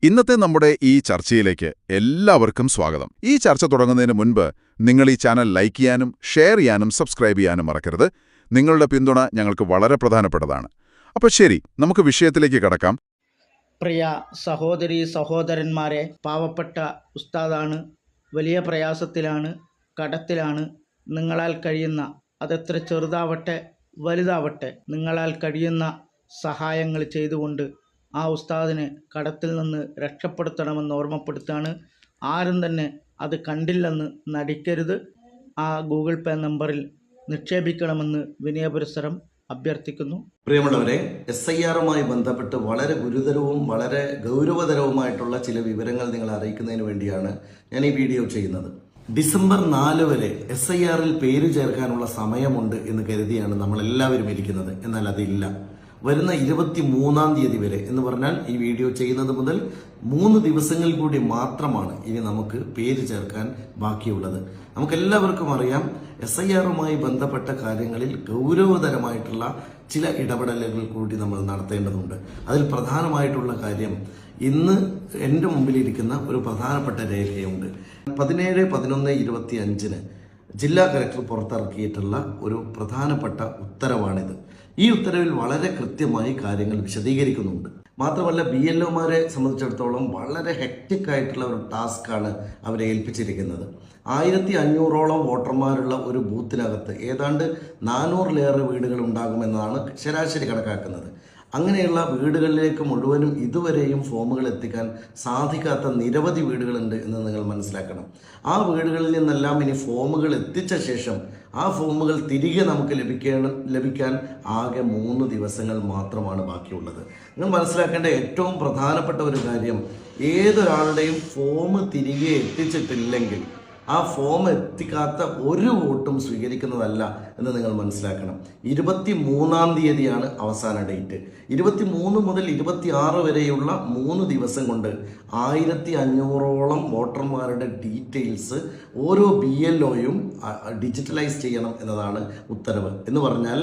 ഇന്നത്തെ നമ്മുടെ ഈ ചർച്ചയിലേക്ക് എല്ലാവർക്കും സ്വാഗതം. ഈ ചർച്ച തുടങ്ങുന്നതിന് മുൻപ് നിങ്ങൾ ഈ ചാനൽ ലൈക്ക് ചെയ്യാനും ഷെയർ ചെയ്യാനും സബ്സ്ക്രൈബ് ചെയ്യാനും മറക്കരുത്. നിങ്ങളുടെ പിന്തുണ ഞങ്ങൾക്ക് വളരെ പ്രധാനപ്പെട്ടതാണ്. അപ്പോൾ ശരി, നമുക്ക് വിഷയത്തിലേക്ക് കടക്കാം. പ്രിയ സഹോദരീ സഹോദരന്മാരെ, പാവപ്പെട്ട ഉസ്താദാണ്, വലിയ പ്രയാസത്തിലാണ്, കടത്തിലാണ്. നിങ്ങളാൽ കഴിയുന്ന, അതെത്ര ചെറുതാവട്ടെ വലുതാവട്ടെ, നിങ്ങളാൽ കഴിയുന്ന സഹായങ്ങൾ ചെയ്തുകൊണ്ട് ആ ഉസ്താദിനെ കടത്തിൽ നിന്ന് രക്ഷപ്പെടുത്തണമെന്ന് ഓർമ്മപ്പെടുത്താണ്. ആരും തന്നെ അത് കണ്ടില്ലെന്ന് നടിക്കരുത്. ആ ഗൂഗിൾ പേ നമ്പറിൽ നിക്ഷേപിക്കണമെന്ന് വിനയപുരസ്സരം അഭ്യർത്ഥിക്കുന്നു. പ്രിയമുള്ളവരെ, SIRമായി ബന്ധപ്പെട്ട് വളരെ ഗുരുതരവും വളരെ ഗൗരവതരവുമായിട്ടുള്ള ചില വിവരങ്ങൾ നിങ്ങളെ അറിയിക്കുന്നതിന് വേണ്ടിയാണ് ഞാൻ ഈ വീഡിയോ ചെയ്യുന്നത്. ഡിസംബർ 4 വരെ SIRൽ പേര് ചേർക്കാനുള്ള സമയമുണ്ട് എന്ന് കരുതിയാണ് നമ്മളെല്ലാവരും ഇരിക്കുന്നത്. എന്നാൽ അതില്ല. വരുന്ന 23-ാം തീയതി വരെ എന്ന് പറഞ്ഞാൽ ഈ വീഡിയോ ചെയ്യുന്നത് മുതൽ 3 ദിവസങ്ങൾ കൂടി മാത്രമാണ് ഇനി നമുക്ക് പേര് ചേർക്കാൻ ബാക്കിയുള്ളത്. നമുക്കെല്ലാവർക്കും അറിയാം, SIRമായി ബന്ധപ്പെട്ട കാര്യങ്ങളിൽ ഗൗരവതരമായിട്ടുള്ള ചില ഇടപെടലുകൾ കൂടി നമ്മൾ നടത്തേണ്ടതുണ്ട്. അതിൽ പ്രധാനമായിട്ടുള്ള കാര്യം, ഇന്ന് എൻ്റെ മുമ്പിലിരിക്കുന്ന ഒരു പ്രധാനപ്പെട്ട രേഖയുണ്ട്. 17/11/25 ജില്ലാ കലക്ടർ പുറത്തിറക്കിയിട്ടുള്ള ഒരു പ്രധാനപ്പെട്ട ഉത്തരവാണിത്. ഈ ഉത്തരവിൽ വളരെ കൃത്യമായി കാര്യങ്ങൾ വിശദീകരിക്കുന്നുണ്ട്. മാത്രമല്ല, BLOമാരെ സംബന്ധിച്ചിടത്തോളം വളരെ ഹെക്റ്റിക് ആയിട്ടുള്ള ഒരു ടാസ്ക്കാണ് അവരെ ഏൽപ്പിച്ചിരിക്കുന്നത്. 1500ഓളം വോട്ടർമാരുള്ള ഒരു ബൂത്തിനകത്ത് ഏതാണ്ട് 400-ലേറെ വീടുകൾ ഉണ്ടാകുമെന്നാണ് ശരാശരി കണക്കാക്കുന്നത്. അങ്ങനെയുള്ള വീടുകളിലേക്ക് മുഴുവനും ഇതുവരെയും ഫോമുകൾ എത്തിക്കാൻ സാധിക്കാത്ത നിരവധി വീടുകളുണ്ട് എന്ന് നിങ്ങൾ മനസ്സിലാക്കണം. ആ വീടുകളിൽ നിന്നെല്ലാം ഇനി ഫോമുകൾ എത്തിച്ച ശേഷം ആ ഫോമുകൾ തിരികെ നമുക്ക് ലഭിക്കാൻ ആകെ 3 ദിവസങ്ങൾ മാത്രമാണ് ബാക്കിയുള്ളത്. നിങ്ങൾ മനസ്സിലാക്കേണ്ട ഏറ്റവും പ്രധാനപ്പെട്ട ഒരു കാര്യം, ഏതൊരാളുടെയും ഫോം തിരികെ എത്തിച്ചിട്ടില്ലെങ്കിൽ ആ ഫോം എത്തിക്കാത്ത ഒരു വോട്ടും സ്വീകരിക്കുന്നതല്ല എന്ന് നിങ്ങൾ മനസ്സിലാക്കണം. 23-ാം തീയതിയാണ് അവസാന ഡേറ്റ്. 23 മുതൽ 26 വരെയുള്ള 3 ദിവസം കൊണ്ട് 1500ഓളം വോട്ടർമാരുടെ ഡീറ്റെയിൽസ് ഓരോ BLOയും ഡിജിറ്റലൈസ് ചെയ്യണം എന്നതാണ് ഉത്തരവ്. എന്ന് പറഞ്ഞാൽ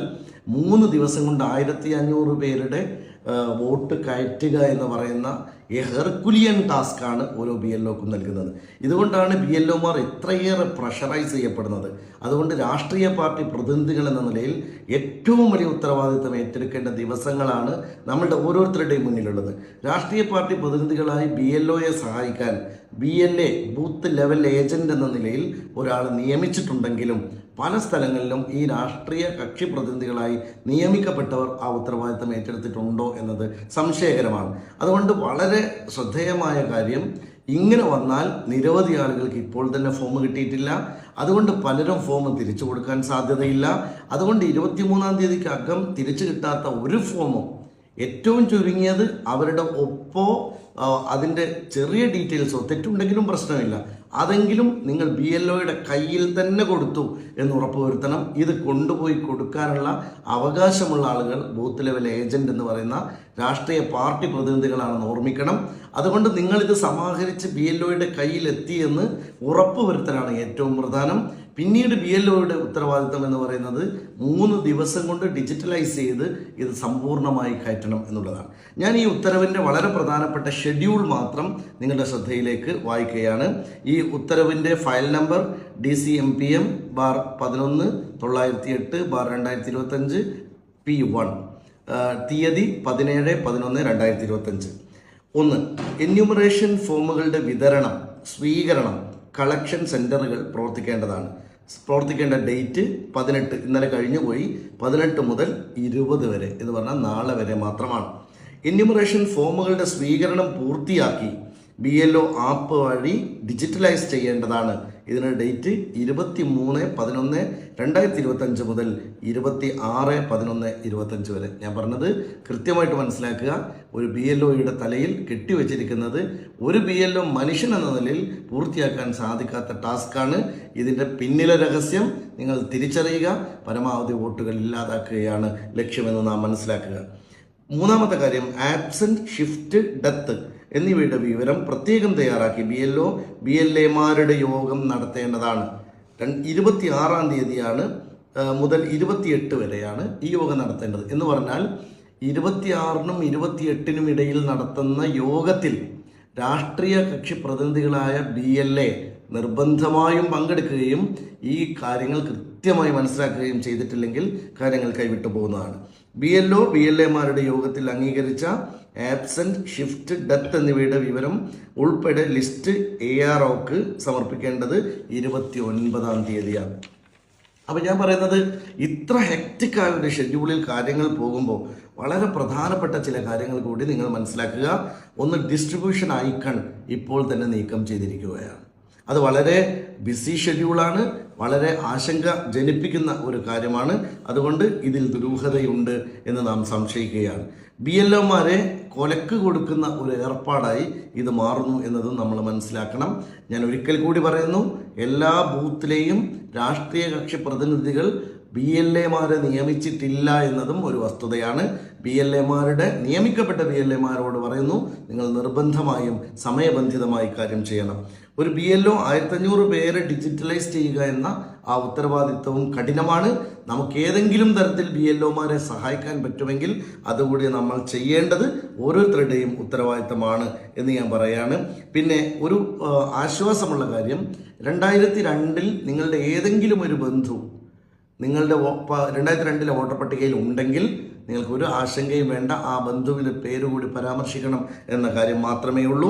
3 ദിവസം കൊണ്ട് 1500 പേരുടെ വോട്ട് കയറ്റുക എന്ന് പറയുന്ന ഹെർക്കുലിയൻ ടാസ്ക്കാണ് ഓരോ BLOക്കും നൽകുന്നത്. ഇതുകൊണ്ടാണ് BLOമാർ ഇത്രയേറെ പ്രഷറൈസ് ചെയ്യപ്പെടുന്നത്. അതുകൊണ്ട് രാഷ്ട്രീയ പാർട്ടി പ്രതിനിധികൾ എന്ന നിലയിൽ ഏറ്റവും വലിയ ഉത്തരവാദിത്തം ഏറ്റെടുക്കേണ്ട ദിവസങ്ങളാണ് നമ്മളുടെ ഓരോരുത്തരുടെയും മുന്നിലുള്ളത്. രാഷ്ട്രീയ പാർട്ടി പ്രതിനിധികളായി BLOയെ സഹായിക്കാൻ BLA ബൂത്ത് ലെവൽ ഏജന്റ് എന്ന നിലയിൽ ഒരാൾ നിയമിച്ചിട്ടുണ്ടെങ്കിലും പല സ്ഥലങ്ങളിലും ഈ രാഷ്ട്രീയ കക്ഷി പ്രതിനിധികളായി നിയമിക്കപ്പെട്ടവർ ആ ഉത്തരവാദിത്തം ഏറ്റെടുത്തിട്ടുണ്ടോ എന്നത് സംശയകരമാണ്. അതുകൊണ്ട് വളരെ ശ്രദ്ധേയമായ കാര്യം, ഇങ്ങനെ വന്നാൽ നിരവധി ആളുകൾക്ക് ഇപ്പോൾ തന്നെ ഫോം കിട്ടിയിട്ടില്ല. അതുകൊണ്ട് പലരും ഫോം തിരിച്ചു കൊടുക്കാൻ സാധ്യതയില്ല. അതുകൊണ്ട് 23-ാം തീയതിക്കകം തിരിച്ചു കിട്ടാത്ത ഒരു ഫോമും, ഏറ്റവും ചുരുങ്ങിയത് അവരുടെ ഒപ്പോ അതിൻ്റെ ചെറിയ ഡീറ്റെയിൽസോ തെറ്റുണ്ടെങ്കിലും പ്രശ്നമില്ല, അതെങ്കിലും നിങ്ങൾ BLOയുടെ കയ്യിൽ തന്നെ കൊടുത്തു എന്ന് ഉറപ്പുവരുത്തണം. ഇത് കൊണ്ടുപോയി കൊടുക്കാനുള്ള അവകാശമുള്ള ആളുകൾ ബൂത്ത് ലെവൽ ഏജന്റ് എന്ന് പറയുന്ന രാഷ്ട്രീയ പാർട്ടി പ്രതിനിധികളാണെന്ന് ഓർമ്മിക്കണം. അതുകൊണ്ട് നിങ്ങളിത് സമാഹരിച്ച് BLOയുടെ കയ്യിലെത്തി എന്ന് ഉറപ്പുവരുത്തലാണ് ഏറ്റവും പ്രധാനം. പിന്നീട് BLOയുടെ ഉത്തരവാദിത്തം എന്ന് പറയുന്നത് 3 ദിവസം കൊണ്ട് ഡിജിറ്റലൈസ് ചെയ്ത് ഇത് സമ്പൂർണ്ണമായി കയറ്റണം എന്നുള്ളതാണ്. ഞാൻ ഈ ഉത്തരവിൻ്റെ വളരെ പ്രധാനപ്പെട്ട ഷെഡ്യൂൾ മാത്രം നിങ്ങളുടെ ശ്രദ്ധയിലേക്ക് വായിക്കുകയാണ്. ഈ ഉത്തരവിൻ്റെ ഫയൽ നമ്പർ DCMPM/11/908/2025 P1, തീയതി 17/11/2025. 1. എന്യൂമറേഷൻ ഫോമുകളുടെ വിതരണം, സ്വീകരണം, കളക്ഷൻ സെൻ്ററുകൾ പ്രവർത്തിക്കേണ്ട ഡേറ്റ് 18, ഇന്നലെ കഴിഞ്ഞു പോയി, 18 മുതൽ 20 വരെ എന്ന് പറഞ്ഞാൽ നാളെ വരെ മാത്രമാണ്. എന്യൂമറേഷൻ ഫോമുകളുടെ സ്വീകരണം പൂർത്തിയാക്കി BLO ആപ്പ് വഴി ഡിജിറ്റലൈസ് ചെയ്യേണ്ടതാണ്. ഇതിന് ഡേറ്റ് 23/11/2025 മുതൽ 26/11/25 വരെ. ഞാൻ പറഞ്ഞത് കൃത്യമായിട്ട് മനസ്സിലാക്കുക. ഒരു BLOയുടെ തലയിൽ കെട്ടിവെച്ചിരിക്കുന്നത് ഒരു BLO മനുഷ്യൻ എന്ന നിലയിൽ പൂർത്തിയാക്കാൻ സാധിക്കാത്ത ടാസ്ക്കാണ്. ഇതിൻ്റെ പിന്നിലെ രഹസ്യം നിങ്ങൾ തിരിച്ചറിയുക. പരമാവധി വോട്ടുകൾ ഇല്ലാതാക്കുകയാണ് ലക്ഷ്യമെന്ന് നാം മനസ്സിലാക്കുക. 3-ാമത്തെ കാര്യം, ആബ്സെന്റ്, ഷിഫ്റ്റ്, ഡെത്ത് എന്നിവയുടെ വിവരം പ്രത്യേകം തയ്യാറാക്കി BLAമാരുടെ യോഗം നടത്തേണ്ടതാണ്. 26-ാം തീയതിയാണ് മുതൽ 28 വരെയാണ് ഈ യോഗം നടത്തേണ്ടത്. എന്ന് പറഞ്ഞാൽ 26-നും 28-നും ഇടയിൽ നടത്തുന്ന യോഗത്തിൽ രാഷ്ട്രീയ കക്ഷി പ്രതിനിധികളായ BLA നിർബന്ധമായും പങ്കെടുക്കുകയും ഈ കാര്യങ്ങൾ കൃത്യമായി മനസ്സിലാക്കുകയും ചെയ്തിട്ടില്ലെങ്കിൽ കാര്യങ്ങൾ കൈവിട്ടു പോകുന്നതാണ്. BLAമാരുടെ യോഗത്തിൽ അംഗീകരിച്ച ആബ്സെന്റ്, ഷിഫ്റ്റ്, ഡെത്ത് എന്നിവയുടെ വിവരം ഉൾപ്പെടെ ലിസ്റ്റ് AROക്ക് സമർപ്പിക്കേണ്ടത് 29-ാം തീയതിയാണ്. അപ്പം ഞാൻ പറയുന്നത്, ഇത്ര ഹെക്റ്റിക് ആയ ഒരു ഷെഡ്യൂളിൽ കാര്യങ്ങൾ പോകുമ്പോൾ വളരെ പ്രധാനപ്പെട്ട ചില കാര്യങ്ങൾ കൂടി നിങ്ങൾ മനസ്സിലാക്കുക. ഒന്ന്, ഡിസ്ട്രിബ്യൂഷൻ ഐക്കൺ ഇപ്പോൾ തന്നെ നീക്കം ചെയ്തിരിക്കുകയാണ്. അത് വളരെ ബിസി ഷെഡ്യൂളാണ്, വളരെ ആശങ്ക ജനിപ്പിക്കുന്ന ഒരു കാര്യമാണ്. അതുകൊണ്ട് ഇതിൽ ദുരൂഹതയുണ്ട് എന്ന് നാം സംശയിക്കുകയാണ്. BLOമാരെ കൊലക്ക് കൊടുക്കുന്ന ഒരു ഏർപ്പാടായി ഇത് മാറുന്നു എന്നതും നമ്മൾ മനസ്സിലാക്കണം. ഞാൻ ഒരിക്കൽ കൂടി പറയുന്നു, എല്ലാ ബൂത്തിലെയും രാഷ്ട്രീയ കക്ഷി പ്രതിനിധികൾ BLAമാരെ നിയമിച്ചിട്ടില്ല എന്നതും ഒരു വസ്തുതയാണ്. നിയമിക്കപ്പെട്ട BLAമാരോട് പറയുന്നു, നിങ്ങൾ നിർബന്ധമായും സമയബന്ധിതമായി കാര്യം ചെയ്യണം. ഒരു BLO 1500 പേരെ ഡിജിറ്റലൈസ് ചെയ്യുക എന്ന ആ ഉത്തരവാദിത്വവും കഠിനമാണ്. നമുക്ക് ഏതെങ്കിലും തരത്തിൽ BLOമാരെ സഹായിക്കാൻ പറ്റുമെങ്കിൽ അതുകൂടി നമ്മൾ ചെയ്യേണ്ടത് ഓരോരുത്തരുടെയും ഉത്തരവാദിത്തമാണ് എന്ന് ഞാൻ പറയാണ്. പിന്നെ ഒരു ആശ്വാസമുള്ള കാര്യം, 2002 നിങ്ങളുടെ ഏതെങ്കിലും ഒരു ബന്ധു നിങ്ങളുടെ 2002 വോട്ടർ പട്ടികയിൽ ഉണ്ടെങ്കിൽ നിങ്ങൾക്ക് ഒരു ആശങ്കയും വേണ്ട. ആ ബന്ധുവിൻ്റെ പേരുകൂടി പരാമർശിക്കണം എന്ന കാര്യം മാത്രമേ ഉള്ളൂ.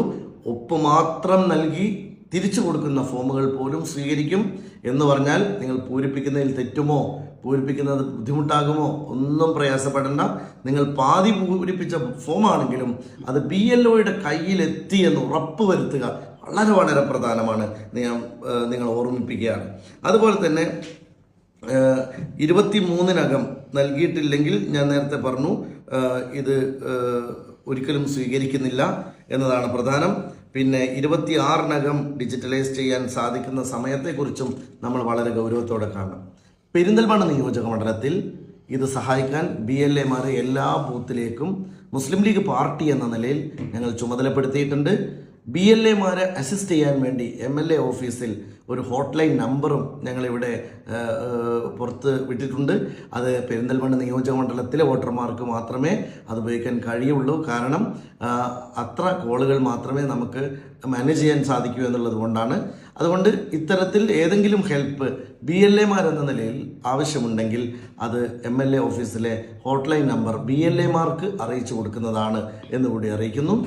ഒപ്പ് മാത്രം നൽകി തിരിച്ചു കൊടുക്കുന്ന ഫോമുകൾ പോലും സ്വീകരിക്കും എന്ന് പറഞ്ഞാൽ നിങ്ങൾ പൂരിപ്പിക്കുന്നതിൽ തെറ്റുമോ, പൂരിപ്പിക്കുന്നത് ബുദ്ധിമുട്ടാകുമോ, ഒന്നും പ്രയാസപ്പെടേണ്ട. നിങ്ങൾ പാതി പൂരിപ്പിച്ച ഫോമാണെങ്കിലും അത് BLOയുടെ കയ്യിലെത്തി എന്ന് ഉറപ്പ് വരുത്തുക വളരെ വളരെ പ്രധാനമാണ്. നിങ്ങൾ ഓർമ്മിപ്പിക്കുകയാണ്. അതുപോലെ തന്നെ 23-നകം നൽകിയിട്ടില്ലെങ്കിൽ ഞാൻ നേരത്തെ പറഞ്ഞു, ഇത് ഒരിക്കലും സ്വീകരിക്കുന്നില്ല എന്നതാണ് പ്രധാനം. പിന്നെ 26-നകം ഡിജിറ്റലൈസ് ചെയ്യാൻ സാധിക്കുന്ന സമയത്തെക്കുറിച്ചും നമ്മൾ വളരെ ഗൗരവത്തോടെ കാണണം. പെരിന്തൽമണ്ണ നിയോജക മണ്ഡലത്തിൽ ഇത് സഹായിക്കാൻ BLAമാരെ എല്ലാ ബൂത്തിലേക്കും മുസ്ലിം ലീഗ് പാർട്ടി എന്ന നിലയിൽ ഞങ്ങൾ ചുമതലപ്പെടുത്തിയിട്ടുണ്ട്. BLAമാരെ അസിസ്റ്റ് ചെയ്യാൻ വേണ്ടി MLA ഓഫീസിൽ ഒരു ഹോട്ട്ലൈൻ നമ്പറും ഞങ്ങളിവിടെ പുറത്ത് വിട്ടിട്ടുണ്ട്. അത് പെരിന്തൽമണ്ണ നിയോജക മണ്ഡലത്തിലെ വോട്ടർമാർക്ക് മാത്രമേ അത് ഉപയോഗിക്കാൻ കഴിയുള്ളൂ. കാരണം അത്ര കോളുകൾ മാത്രമേ നമുക്ക് മാനേജ് ചെയ്യാൻ സാധിക്കൂ എന്നുള്ളത് കൊണ്ടാണ്. അതുകൊണ്ട് ഇത്തരത്തിൽ ഏതെങ്കിലും ഹെൽപ്പ് BLAമാരെന്ന നിലയിൽ ആവശ്യമുണ്ടെങ്കിൽ അത് MLA ഓഫീസിലെ ഹോട്ട്ലൈൻ നമ്പർ BLAമാർക്ക് അറിയിച്ചു കൊടുക്കുന്നതാണ് എന്നുകൂടി അറിയിക്കുന്നു.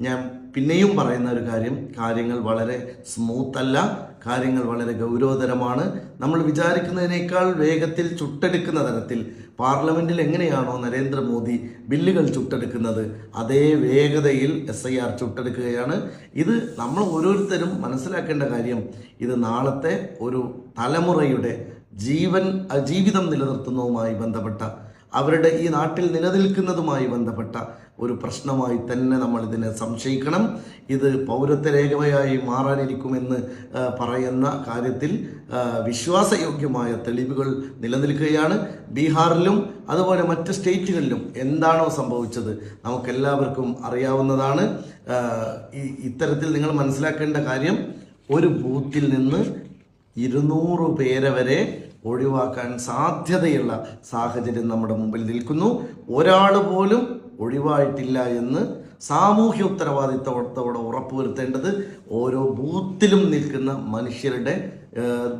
ഞാൻ പിന്നെയും പറയുന്ന ഒരു കാര്യം, കാര്യങ്ങൾ വളരെ സ്മൂത്ത് അല്ല, കാര്യങ്ങൾ വളരെ ഗൗരവതരമാണ്. നമ്മൾ വിചാരിക്കുന്നതിനേക്കാൾ വേഗത്തിൽ ചുട്ടെടുക്കുന്ന തരത്തിൽ പാർലമെൻറ്റിൽ എങ്ങനെയാണോ നരേന്ദ്രമോദി ബില്ലുകൾ ചുട്ടെടുക്കുന്നത് അതേ വേഗതയിൽ SIR ചുട്ടെടുക്കുകയാണ്. ഇത് നമ്മൾ ഓരോരുത്തരും മനസ്സിലാക്കേണ്ട കാര്യം, ഇത് നാളത്തെ ഒരു തലമുറയുടെ ജീവിതം നിലനിർത്തുന്നതുമായി ബന്ധപ്പെട്ട, അവരുടെ ഈ നാട്ടിൽ നിലനിൽക്കുന്നതുമായി ബന്ധപ്പെട്ട ഒരു പ്രശ്നമായി തന്നെ നമ്മൾ ഇതിനെ സംശയിക്കണം. ഇത് പൗരത്വ രേഖയായി മാറാനിരിക്കുമെന്ന് പറയുന്ന കാര്യത്തിൽ വിശ്വാസയോഗ്യമായ തെളിവുകൾ നിലനിൽക്കുകയാണ്. ബീഹാറിലും അതുപോലെ മറ്റ് സ്റ്റേറ്റുകളിലും എന്താണോ സംഭവിച്ചത് നമുക്കെല്ലാവർക്കും അറിയാവുന്നതാണ്. ഇത്തരത്തിൽ നിങ്ങൾ മനസ്സിലാക്കേണ്ട കാര്യം, ഒരു ബൂത്തിൽ നിന്ന് 200 പേരെ വരെ ഒഴിവാക്കാൻ സാധ്യതയുള്ള സാഹചര്യം നമ്മുടെ മുമ്പിൽ നിൽക്കുന്നു. ഒരാൾ പോലും ഒഴിവായിട്ടില്ല എന്ന് സാമൂഹ്യ ഉത്തരവാദിത്തത്തോടെ ഉറപ്പുവരുത്തേണ്ടത് ഓരോ ബൂത്തിലും നിൽക്കുന്ന മനുഷ്യരുടെ,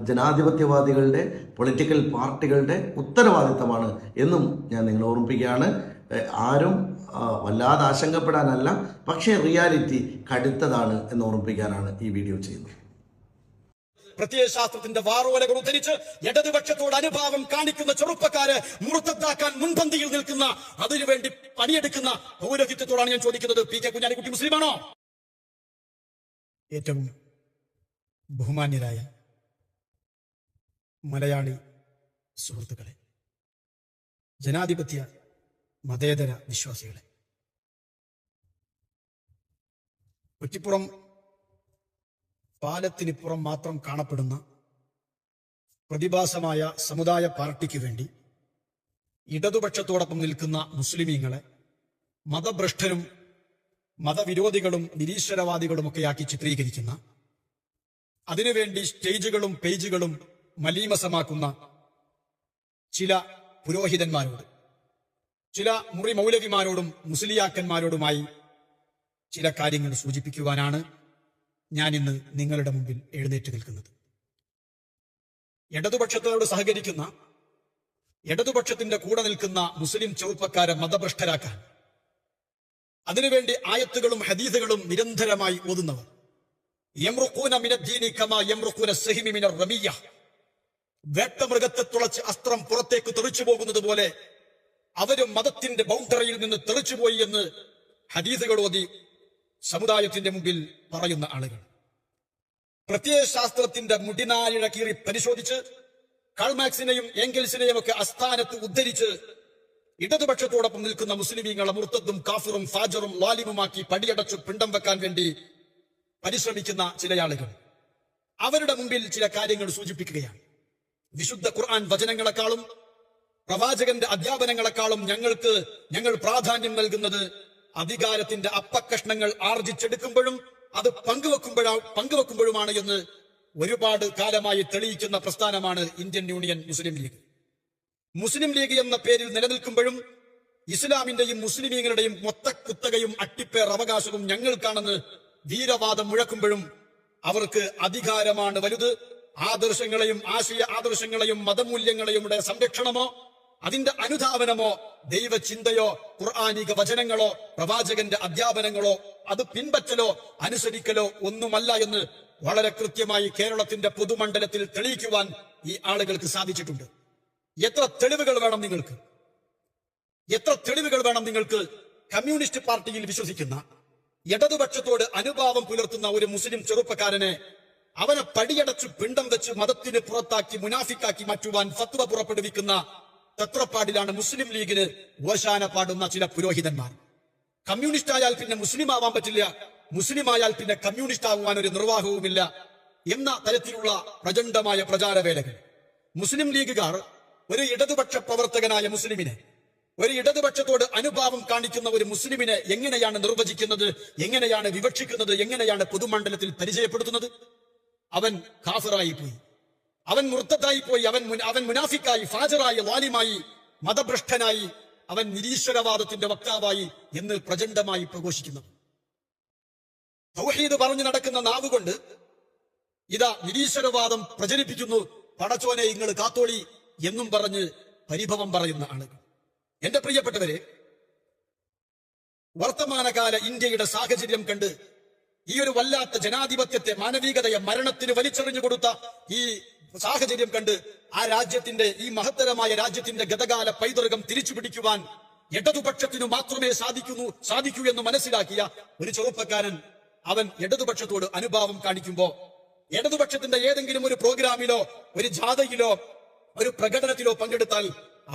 ജനാധിപത്യവാദികളുടെ, പൊളിറ്റിക്കൽ പാർട്ടികളുടെ ഉത്തരവാദിത്തമാണ് എന്നും ഞാൻ നിങ്ങളെ ഓർമ്മിപ്പിക്കുകയാണ്. ആരും വല്ലാതെ ആശങ്കപ്പെടാനല്ല, പക്ഷേ റിയാലിറ്റി കടുത്തതാണ് എന്ന് ഓർമ്മിപ്പിക്കാനാണ് ഈ വീഡിയോ ചെയ്യുന്നത്. പ്രത്യയശാസ്ത്രത്തിന്റെ വാറോലകൾ ഉദ്ധരിച്ച് ഇടതുപക്ഷത്തോട് അനുഭാവം കാണിക്കുന്ന ചെറുപ്പക്കാരെ മുറുത്തത്താക്കാൻ മുൻപന്തിയിൽ നിൽക്കുന്ന, അതിനുവേണ്ടി പണിയെടുക്കുന്ന പൗരഹിത്യത്തോടാണ് ഞാൻ ചോദിക്കുന്നത്, PK കുഞ്ഞാലിക്കുട്ടി മുസ്ലിമാണോ? ഏറ്റവും ബഹുമാന്യരായ മലയാളി സുഹൃത്തുക്കളെ, ജനാധിപത്യ മതേതര വിശ്വാസികളെ, കുറ്റിപ്പുറം പാലത്തിനിപ്പുറം മാത്രം കാണപ്പെടുന്ന പ്രതിഭാസമായ സമുദായ പാർട്ടിക്ക് വേണ്ടി ഇടതുപക്ഷത്തോടൊപ്പം നിൽക്കുന്ന മുസ്ലിമീങ്ങളെ മതഭ്രഷ്ടരും മതവിരോധികളും നിരീശ്വരവാദികളുമൊക്കെയാക്കി ചിത്രീകരിക്കുന്ന, അതിനുവേണ്ടി സ്റ്റേജുകളും പേജുകളും മലീമസമാക്കുന്ന ചില പുരോഹിതന്മാരോട്, ചില മുറി മൗലവിമാരോടും മുസ്ലിയാക്കന്മാരോടുമായി ചില കാര്യങ്ങൾ സൂചിപ്പിക്കുവാനാണ് ഞാൻ ഇന്ന് നിങ്ങളുടെ മുമ്പിൽ എഴുന്നേറ്റ് നിൽക്കുന്നത്. ഇടതുപക്ഷത്തോട് സഹകരിക്കുന്ന, ഇടതുപക്ഷത്തിന്റെ കൂടെ നിൽക്കുന്ന മുസ്ലിം ചെറുപ്പക്കാരെ മതഭ്രഷ്ടരാക്കാൻ അതിനുവേണ്ടി ആയത്തുകളും ഹദീസുകളും നിരന്തരമായി ഓതുന്നവർ, യംറുഖൂന മിനദ്ദീനി കമാ യംറുഖൂന സഹിമി മിനർ റമിയ്യ, വേട്ടമൃഗത്തെ തുളച്ച് അസ്ത്രം പുറത്തേക്ക് തെറിച്ചു പോകുന്നത് പോലെ അവരും മതത്തിന്റെ ബൗണ്ടറിയിൽ നിന്ന് തെറിച്ചുപോയി എന്ന് ഹദീസുകൾ ഓതി സമുദായത്തിന്റെ മുമ്പിൽ പറയുന്ന ആളുകൾ, പ്രത്യയശാസ്ത്രത്തിന്റെ മുടിനായിഴ കീറി പരിശോധിച്ച് കാൾമാക്സിനെയും എംഗൽസിനെയും ഒക്കെ അസ്ഥാനത്ത് ഉദ്ധരിച്ച് ഇടതുപക്ഷത്തോടൊപ്പം നിൽക്കുന്ന മുസ്ലിമീങ്ങളെ മുർത്തദ്ദും കാഫിറും ഫാജറും ലാലിമുമാക്കി പടിയടച്ചു പിണ്ടം വെക്കാൻ വേണ്ടി പരിശ്രമിക്കുന്ന ചില ആളുകൾ അവരുടെ മുമ്പിൽ ചില കാര്യങ്ങൾ സൂചിപ്പിക്കുകയാണ്. വിശുദ്ധ ഖുർആൻ വചനങ്ങളെക്കാളും പ്രവാചകന്റെ അധ്യാപനങ്ങളെക്കാളും ഞങ്ങൾ പ്രാധാന്യം നൽകുന്നത് അധികാരത്തിന്റെ അപ്പക്കഷ്ണങ്ങൾ ആർജിച്ചെടുക്കുമ്പോഴും അത് പങ്കുവെക്കുമ്പോഴുമാണ് എന്ന് ഒരുപാട് കാലമായി തെളിയിക്കുന്ന പ്രസ്ഥാനമാണ് ഇന്ത്യൻ യൂണിയൻ മുസ്ലിം ലീഗ്. മുസ്ലിം ലീഗ് എന്ന പേരിൽ നിലനിൽക്കുമ്പോഴും ഇസ്ലാമിന്റെയും മുസ്ലിമീങ്ങളുടെയും മൊത്തക്കുത്തകയും അട്ടിപ്പേർ അവകാശവും ഞങ്ങൾക്കാണെന്ന് വീരവാദം മുഴക്കുമ്പോഴും അവർക്ക് അധികാരമാണ് വലുത്. ആദർശങ്ങളെയും ആശയ ആദർശങ്ങളെയും മതമൂല്യങ്ങളെയും സംരക്ഷണമോ അതിന്റെ അനുധാവനമോ ദൈവചിന്തയോ ഖുർആനിക വചനങ്ങളോ പ്രവാചകന്റെ അധ്യാപനങ്ങളോ അത് പിൻപറ്റലോ അനുസരിക്കലോ ഒന്നുമല്ല എന്ന് വളരെ കൃത്യമായി കേരളത്തിന്റെ പൊതുമണ്ഡലത്തിൽ തെളിയിക്കുവാൻ ഈ ആളുകൾക്ക് സാധിച്ചിട്ടുണ്ട്. എത്ര തെളിവുകൾ വേണം നിങ്ങൾക്ക്? കമ്മ്യൂണിസ്റ്റ് പാർട്ടിയിൽ വിശ്വസിക്കുന്ന, ഇടതുപക്ഷത്തോട് അനുഭാവം പുലർത്തുന്ന ഒരു മുസ്ലിം ചെറുപ്പക്കാരനെ അവനെ പടിയടച്ചു പിണ്ടം വെച്ച് മതത്തിന് പുറത്താക്കി മുനാഫിക്കാക്കി മാറ്റുവാൻ ഫത്വ പുറപ്പെടുവിക്കുന്ന തത്രപ്പാടിലാണ് മുസ്ലിം ലീഗിന് ഓശാന പാടുന്ന ചില പുരോഹിതന്മാർ. കമ്മ്യൂണിസ്റ്റ് ആയാൽ പിന്നെ മുസ്ലിം ആവാൻ പറ്റില്ല, മുസ്ലിം ആയാൽ പിന്നെ കമ്മ്യൂണിസ്റ്റ് ആകുവാൻ ഒരു നിർവാഹവുമില്ല എന്ന തരത്തിലുള്ള പ്രചണ്ഡമായ പ്രചാരവേലകൾ. മുസ്ലിം ലീഗുകാർ ഒരു ഇടതുപക്ഷ പ്രവർത്തകനായ മുസ്ലിമിനെ, ഒരു ഇടതുപക്ഷത്തോട് അനുഭാവം കാണിക്കുന്ന ഒരു മുസ്ലിമിനെ എങ്ങനെയാണ് നിർവചിക്കുന്നത്, എങ്ങനെയാണ് വിവക്ഷിക്കുന്നത്, എങ്ങനെയാണ് പൊതുമണ്ഡലത്തിൽ പരിചയപ്പെടുത്തുന്നത്? അവൻ കാഫിറായി പോയി, അവൻ മുർത്തദായി പോയി, അവൻ മുനാഫിക്കായി, ഫാജറായി, ലാലിമായി, മതഭ്രഷ്ടനായി, അവൻ നിരീശ്വരവാദത്തിന്റെ വക്താവായി എന്ന് പ്രചണ്ഡമായി പ്രഘോഷിക്കുന്നത്. തൗഹീദ് പറഞ്ഞു നടക്കുന്ന നാവുകൊണ്ട് ഇതാ നിരീശ്വരവാദം പ്രചരിപ്പിക്കുന്നു, പടച്ചോനെ ഇങ്ങൾ കാത്തോളി എന്നും പറഞ്ഞ് പരിഭവം പറയുന്ന ആളുകൾ. എന്റെ പ്രിയപ്പെട്ടവരെ, വർത്തമാനകാല ഇന്ത്യയുടെ സാഹചര്യം കണ്ട് ഈ ഒരു വല്ലാത്ത ജനാധിപത്യത്തെ, മാനവികതയെ മരണത്തിന് വലിച്ചെറിഞ്ഞു കൊടുത്ത ഈ സാഹചര്യം കണ്ട് ആ രാജ്യത്തിന്റെ, ഈ മഹത്തരമായ രാജ്യത്തിന്റെ ഗതകാല പൈതൃകം തിരിച്ചു പിടിക്കുവാൻ ഇടതുപക്ഷത്തിനു മാത്രമേ സാധിക്കൂ എന്ന് മനസ്സിലാക്കിയ ഒരു ചെറുപ്പക്കാരൻ അവൻ ഇടതുപക്ഷത്തോട് അനുഭാവം കാണിക്കുമ്പോ ഇടതുപക്ഷത്തിന്റെ ഏതെങ്കിലും ഒരു പ്രോഗ്രാമിലോ ഒരു ജാഥയിലോ ഒരു പ്രകടനത്തിലോ പങ്കെടുത്താൽ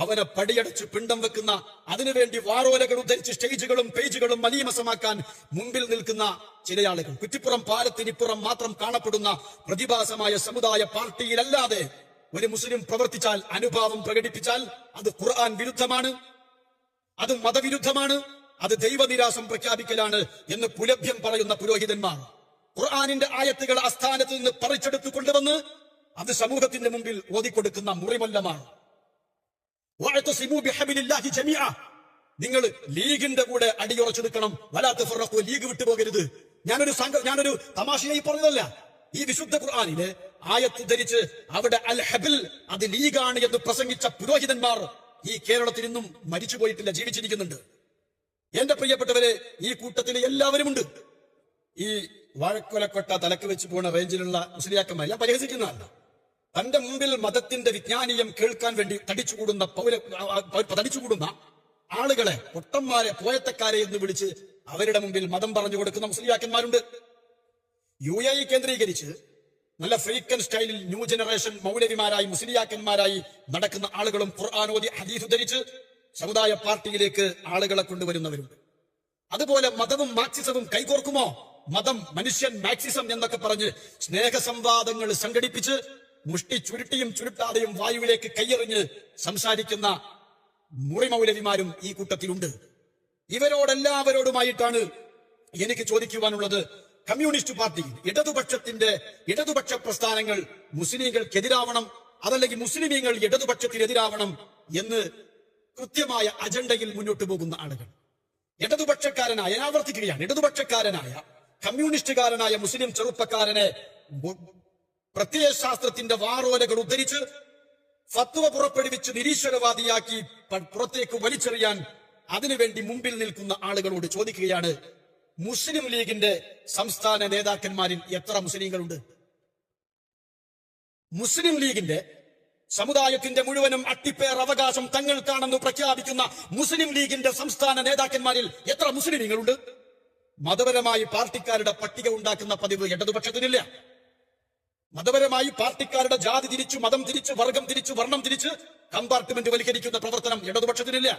അവനെ പടിയടച്ച് പിണ്ടം വെക്കുന്ന, അതിനുവേണ്ടി വാറോലകൾ ഉദ്ധരിച്ച് സ്റ്റേജുകളും പേജുകളും മലീമസമാക്കാൻ മുമ്പിൽ നിൽക്കുന്ന ചില ആളുകൾ, കുറ്റിപ്പുറം പാലത്തിനിപ്പുറം മാത്രം കാണപ്പെടുന്ന പ്രതിഭാസമായ സമുദായ പാർട്ടിയിലല്ലാതെ ഒരു മുസ്ലിം പ്രവർത്തിച്ചാൽ, അനുഭാവം പ്രകടിപ്പിച്ചാൽ അത് ഖുർആൻ വിരുദ്ധമാണ്, അത് മതവിരുദ്ധമാണ്, അത് ദൈവനിരാസം പ്രഖ്യാപിക്കലാണ് എന്ന് പുലഭ്യം പറയുന്ന പുരോഹിതന്മാർ ഖുർആനിന്റെ ആയത്തുകൾ ആസ്ഥാനത്ത് നിന്ന് പറിച്ചെടുത്തു കൊണ്ടുവന്ന് അത് സമൂഹത്തിന്റെ മുമ്പിൽ ഓതിക്കൊടുക്കുന്ന മുറിമല്ലമാണ്. നിങ്ങൾ ലീഗിന്റെ കൂടെ അടിയുറച്ചു നിൽക്കണം, ലീഗ് വിട്ടുപോകരുത്. ഞാനൊരു തമാശയായി പറഞ്ഞതല്ല. ഈ വിശുദ്ധ ഖുർആനിലെ ആയത്ത് ധരിച്ച് അവിടെ അൽ ഹബിൽ അത് ലീഗാണ് എന്ന് പ്രസംഗിച്ച പുരോഹിതന്മാർ ഈ കേരളത്തിൽ ഇന്നും മരിച്ചുപോയിട്ടില്ല, ജീവിച്ചിരിക്കുന്നുണ്ട്. എന്റെ പ്രിയപ്പെട്ടവരെ, ഈ കൂട്ടത്തിൽ എല്ലാവരുമുണ്ട്. ഈ വാഴക്കൊലക്കൊട്ട തലക്ക് വെച്ച് പോണ റേഞ്ചിലുള്ള മുസ്ലിയാക്കന്മാർ ഞാൻ പരിഹസിക്കുന്നതല്ല. തന്റെ മുമ്പിൽ മതത്തിന്റെ വിജ്ഞാനീയം കേൾക്കാൻ വേണ്ടി തടിച്ചുകൂടുന്ന ആളുകളെ, പൊട്ടന്മാരെ, പോയത്തക്കാരെ എന്ന് വിളിച്ച് അവരുടെ മുമ്പിൽ മതം പറഞ്ഞു കൊടുക്കുന്ന മുസ്ലിയാക്കന്മാരുണ്ട്. UAE കേന്ദ്രീകരിച്ച് നല്ല ഫ്രീക്കൻ സ്റ്റൈലിൽ ന്യൂ ജനറേഷൻ മൗലവിമാരായി, മുസ്ലിയാക്കന്മാരായി നടക്കുന്ന ആളുകളും ഖുർആനോദി ഹദീസ് ധരിച്ച് സമുദായ പാർട്ടിയിലേക്ക് ആളുകളെ കൊണ്ടുവരുന്നവരുണ്ട്. അതുപോലെ മതവും മാർക്സിസവും കൈകോർക്കുമോ? മതം, മനുഷ്യൻ, മാർക്സിസം എന്നൊക്കെ പറഞ്ഞ് സ്നേഹസംവാദങ്ങൾ സംഘടിപ്പിച്ച് മുഷ്ടി ചുരുട്ടിയും ചുരുട്ടാതെയും വായുവിലേക്ക് കയ്യെറിഞ്ഞ് സംസാരിക്കുന്ന മുറിമൗലവിമാരും ഈ കൂട്ടത്തിലുണ്ട്. ഇവരോടെല്ലാവരോടുമായിട്ടാണ് എനിക്ക് ചോദിക്കുവാനുള്ളത്. കമ്മ്യൂണിസ്റ്റ് പാർട്ടി, ഇടതുപക്ഷ പ്രസ്ഥാനങ്ങൾ മുസ്ലിങ്ങൾക്കെതിരാവണം, അതല്ലെങ്കിൽ മുസ്ലിമീങ്ങൾ ഇടതുപക്ഷത്തിനെതിരാവണം എന്ന് കൃത്യമായ അജണ്ടയിൽ മുന്നോട്ട് പോകുന്ന ആളുകൾ. ഇടതുപക്ഷക്കാരനായ, ഞാൻ ആവർത്തിക്കുകയാണ്, ഇടതുപക്ഷക്കാരനായ കമ്മ്യൂണിസ്റ്റുകാരനായ മുസ്ലിം ചെറുപ്പക്കാരനെ പ്രത്യയശാസ്ത്രത്തിന്റെ വാറോലകൾ ഉദ്ധരിച്ച് ഫത്വ പുറപ്പെടുവിച്ച് നിരീശ്വരവാദിയാക്കി പുറത്തേക്ക് വലിച്ചെറിയാൻ അതിനുവേണ്ടി മുമ്പിൽ നിൽക്കുന്ന ആളുകളോട് ചോദിക്കുകയാണ്, മുസ്ലിം ലീഗിന്റെ സംസ്ഥാന നേതാക്കന്മാരിൽ എത്ര മുസ്ലിങ്ങളുണ്ട്? മുസ്ലിം ലീഗിന്റെ സമുദായത്തിന്റെ മുഴുവനും അട്ടിപ്പേർ അവകാശം തങ്ങൾക്കാണെന്ന് പ്രഖ്യാപിക്കുന്ന മുസ്ലിം ലീഗിന്റെ സംസ്ഥാന നേതാക്കന്മാരിൽ എത്ര മുസ്ലിങ്ങളുണ്ട്? മതപരമായി പാർട്ടിക്കാരുടെ പട്ടിക ഉണ്ടാക്കുന്ന പതിവ് ഇടതുപക്ഷത്തിനില്ല. മതപരമായി പാർട്ടിക്കാരുടെ ജാതി തിരിച്ചു, മതം തിരിച്ചു, വർഗം തിരിച്ചു, വർണ്ണം തിരിച്ച് കമ്പാർട്ട്മെന്റ് വൽക്കരിക്കുന്ന പ്രവർത്തനം ഇടതുപക്ഷത്തിനില്ല.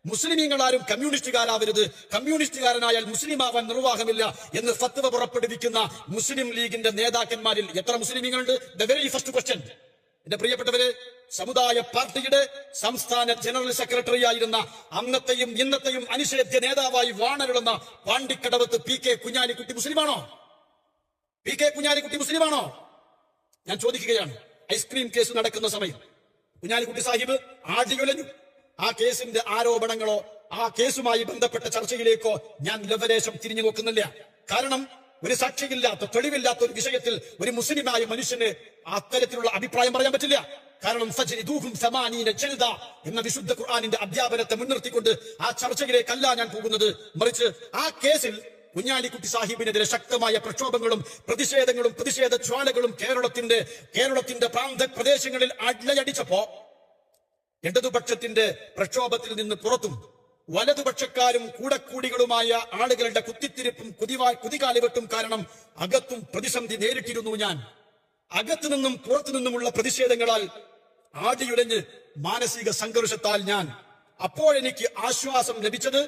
മുസ്ലിമീങ്ങളാരും കമ്മ്യൂണിസ്റ്റുകാരാവരുത്, കമ്മ്യൂണിസ്റ്റുകാരനായാൽ മുസ്ലിം ആവാൻ നിർവാഹമില്ല എന്ന് ഫത്വ പുറപ്പെടുവിക്കുന്ന മുസ്ലിം ലീഗിന്റെ നേതാക്കന്മാരിൽ എത്ര മുസ്ലിമീങ്ങളുണ്ട്? The very first question. എന്റെ പ്രിയപ്പെട്ടവരെ, സമുദായ പാർട്ടിയുടെ സംസ്ഥാന ജനറൽ സെക്രട്ടറി ആയിരുന്ന അന്നത്തെയും ഇന്നത്തെയും അനിഷേധ്യ നേതാവായി വാണരുളുന്ന പാണ്ടിക്കടവത്ത് പി കെ കുഞ്ഞാലിക്കുട്ടി മുസ്ലിമാണോ? പി കെ കുഞ്ഞാലിക്കുട്ടി മുസ്ലിമാണോ? ഞാൻ ചോദിക്കുകയാണ്. ഐസ്ക്രീം കേസ് നടക്കുന്ന സമയം കുഞ്ഞാലിക്കുട്ടി സാഹിബ് ആടിയുലഞ്ഞു. ആ കേസിന്റെ ആരോപണങ്ങളോ ആ കേസുമായി ബന്ധപ്പെട്ട ചർച്ചയിലേക്കോ ഞാൻ ലവലേശം തിരിഞ്ഞു നോക്കുന്നില്ല. കാരണം ഒരു സാക്ഷിയില്ലാത്ത, തെളിവില്ലാത്ത ഒരു വിഷയത്തിൽ ഒരു മുസ്ലിമായ മനുഷ്യന് അത്തരത്തിലുള്ള അഭിപ്രായം പറയാൻ പറ്റില്ല. കാരണം എന്ന വിശുദ്ധ ഖുർആനിന്റെ അധ്യാപനത്തെ മുൻനിർത്തിക്കൊണ്ട് ആ ചർച്ചയിലേക്കല്ല ഞാൻ പോകുന്നത്. മറിച്ച് ആ കേസിൽ കുഞ്ഞാലിക്കുട്ടി സാഹിബിനെതിരെ ശക്തമായ പ്രക്ഷോഭങ്ങളും പ്രതിഷേധങ്ങളും പ്രതിഷേധ ജ്വാലകളും കേരളത്തിന്റെ പ്രാന്ത പ്രദേശങ്ങളിൽ അലയടിച്ചപ്പോ ഇടതുപക്ഷത്തിന്റെ പ്രക്ഷോഭത്തിൽ നിന്ന് പുറത്തും വലതുപക്ഷക്കാരും കൂടക്കൂടികളുമായ ആളുകളുടെ കുത്തിത്തിരിപ്പും കുതികാലിവെട്ടും കാരണം അകത്തും പ്രതിസന്ധി നേരിട്ടിരുന്നു ഞാൻ. അകത്തു നിന്നും പുറത്തു നിന്നുമുള്ള പ്രതിഷേധങ്ങളാൽ ആടിയുലഞ്ഞ് മാനസിക സംഘർഷത്താൽ ഞാൻ അപ്പോഴെനിക്ക് ആശ്വാസം ലഭിച്ചത്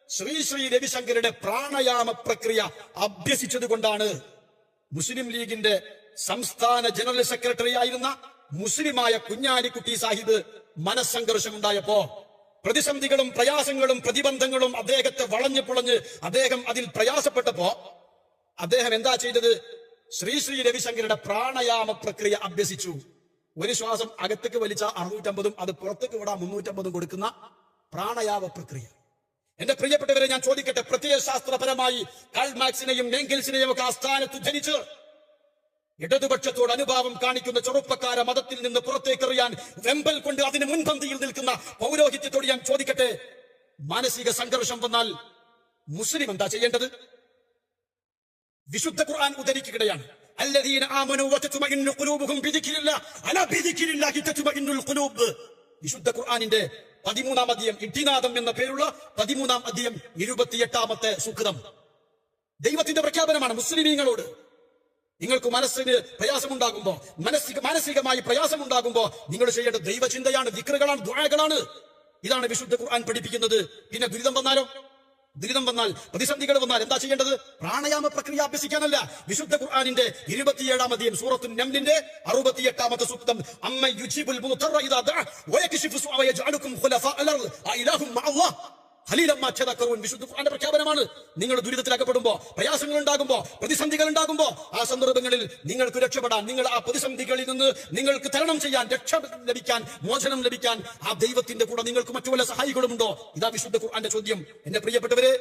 ശ്രീ രവിശങ്കരുടെ പ്രാണായാമ പ്രക്രിയ അഭ്യസിച്ചത് കൊണ്ടാണ്. മുസ്ലിം ലീഗിന്റെ സംസ്ഥാന ജനറൽ സെക്രട്ടറി ആയിരുന്ന മുസ്ലിമായ കുഞ്ഞാലിക്കുട്ടി സാഹിബ് മനസ്സംഘർഷമുണ്ടായപ്പോ, പ്രതിസന്ധികളും പ്രയാസങ്ങളും പ്രതിബന്ധങ്ങളും അദ്ദേഹത്തെ വളഞ്ഞു പുളഞ്ഞ് അദ്ദേഹം അതിൽ പ്രയാസപ്പെട്ടപ്പോ അദ്ദേഹം എന്താ ചെയ്തത്? ശ്രീ രവിശങ്കരുടെ പ്രാണായാമ പ്രക്രിയ അഭ്യസിച്ചു. ഒരു ശ്വാസം അകത്തേക്ക് വലിച്ച 650 അത് പുറത്തേക്ക് വിടാൻ 350 കൊടുക്കുന്ന പ്രാണായാമ പ്രക്രിയ. എന്റെ പ്രിയപ്പെട്ടവരെ, ഞാൻ ചോദിക്കട്ടെ, പ്രത്യയശാസ്ത്രപരമായി കാൾ മാർക്സിനെയും എംഗൽസിനെയും ഒക്കെ ആസ്ഥാനത്ത് ധരിച്ച് ഇടതുപക്ഷത്തോട് അനുഭാവം കാണിക്കുന്ന ചെറുപ്പക്കാരെ മതത്തിൽ നിന്ന് പുറത്തേക്കെറിയാൻ വെമ്പൽ കൊണ്ട് അതിന് മുൻപന്തിയിൽ നിൽക്കുന്ന പൗരോഹിത്യത്തോട് ഞാൻ ചോദിക്കട്ടെ, മാനസിക സംഘർഷം വന്നാൽ മുസ്ലിം എന്താ ചെയ്യേണ്ടത്? വിശുദ്ധ ഖുർആൻ ഉദ്ധരിക്കുകയാണ്, അല്ലദീന ആമനൂ വതത്മഇന്നു ഖുലൂബുഹും ബിദിക്രില്ലാഹ് അലാ ബിദിക്രില്ലാഹി തത്മഇന്നുൽ ഖുലൂബ്. വിശുദ്ധ ഖുർആനിന്റെ 13-ാം അധ്യായം, ഇട്ടിനാദം എന്ന പേരുള്ള 13-ാം അധ്യായം 28-ാമത്തെ സൂക്തം ദൈവത്തിന്റെ പ്രഖ്യാപനമാണ് മുസ്ലിമീങ്ങളോട്. നിങ്ങൾക്ക് മനസ്സിന് പ്രയാസമുണ്ടാകുമ്പോ, മാനസികമായി പ്രയാസമുണ്ടാകുമ്പോ നിങ്ങൾ ചെയ്യേണ്ട ദൈവചിന്തയാണ്, ദിക്റുകളാണ്, ദുആകളാണ്. ഇതാണ് വിശുദ്ധ ഖുർആൻ പഠിപ്പിക്കുന്നത്. പിന്നെ ദുരിതം വന്നാലോ? ദുരിതം വന്നാൽ, പ്രതിസന്ധികൾ വന്നാൽ എന്താ ചെയ്യേണ്ടത്? പ്രാണായാമ പ്രക്രിയ അഭ്യസിക്കാനല്ല. വിശുദ്ധ ഖുർആനിന്റെ 27-ാം അധ്യായം സൂറത്തുൻ നംലിന്റെ 68-ാമത്തെ സൂക്തം, അമ്മ യുജിബുൽ മുദറ ഇദാ ദഅ വയക്ഷിഫു സുഅ വയജഅലുകും ഖുലഫാഅൽ അർദ് അഇലാഹും മഅല്ലാഹ് ഖലീലമ്മാ തദക്കറൂൻ. വിശുദ്ധ ഖുർആന്റെ പ്രഖ്യാപനമാണ്. നിങ്ങൾ ദുരിതത്തിലകപ്പെടുമ്പോ, പ്രയാസങ്ങൾ ഉണ്ടാകുമ്പോ, പ്രതിസന്ധികൾ ഉണ്ടാകുമ്പോ, ആ സന്ദർഭങ്ങളിൽ നിങ്ങൾക്ക് രക്ഷപ്പെടാൻ, നിങ്ങൾ ആ പ്രതിസന്ധികളിൽ നിന്ന് നിങ്ങൾക്ക് തരണം ചെയ്യാൻ, രക്ഷ ലഭിക്കാൻ, മോചനം ലഭിക്കാൻ ആ ദൈവത്തിന്റെ കൂടെ നിങ്ങൾക്ക് മറ്റു വല്ല സഹായികളുമുണ്ടോ? ഇതാ വിശുദ്ധ ഖുർആന്റെ ചോദ്യം. എന്റെ പ്രിയപ്പെട്ടവരെ,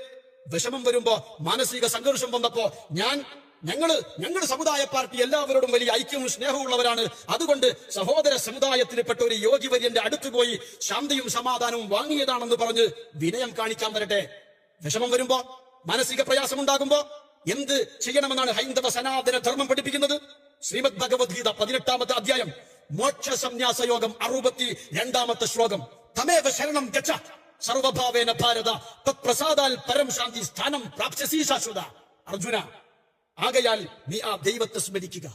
വിഷമം വരുമ്പോ, മാനസിക സംഘർഷം വന്നപ്പോ ഞങ്ങള് സമുദായ പാർട്ടി എല്ലാവരോടും വലിയ ഐക്യവും സ്നേഹവും ഉള്ളവരാണ്. അതുകൊണ്ട് സഹോദര സമുദായത്തിൽപ്പെട്ട ഒരു യോഗിവര്യന്റെ അടുത്ത് പോയി ശാന്തിയും സമാധാനവും വാങ്ങിയതാണെന്ന് പറഞ്ഞ് വിനയം കാണിക്കാൻ വരട്ടെ. വിഷമം വരുമ്പോ, മാനസിക പ്രയാസം ഉണ്ടാകുമ്പോ എന്ത് ചെയ്യണമെന്നാണ് ഹൈന്ദവ സനാതന ധർമ്മം പഠിപ്പിക്കുന്നത്? ശ്രീമദ് ഭഗവത്ഗീത 18-ാമത്തെ അധ്യായം മോക്ഷ സംന്യാസ യോഗം 62-ാമത്തെ ശ്ലോകം, തമേവ ശരണം ഗച്ഛ സർവഭാവേന ഭാരത തത്പ്രസാദാൽ പരം ശാന്തി സ്ഥാനം പ്രാപ്സ്യസി ശാശ്വത. അർജുന, ആകയാൽ നീ ആ ദൈവത്തെ സ്മരിക്കുക,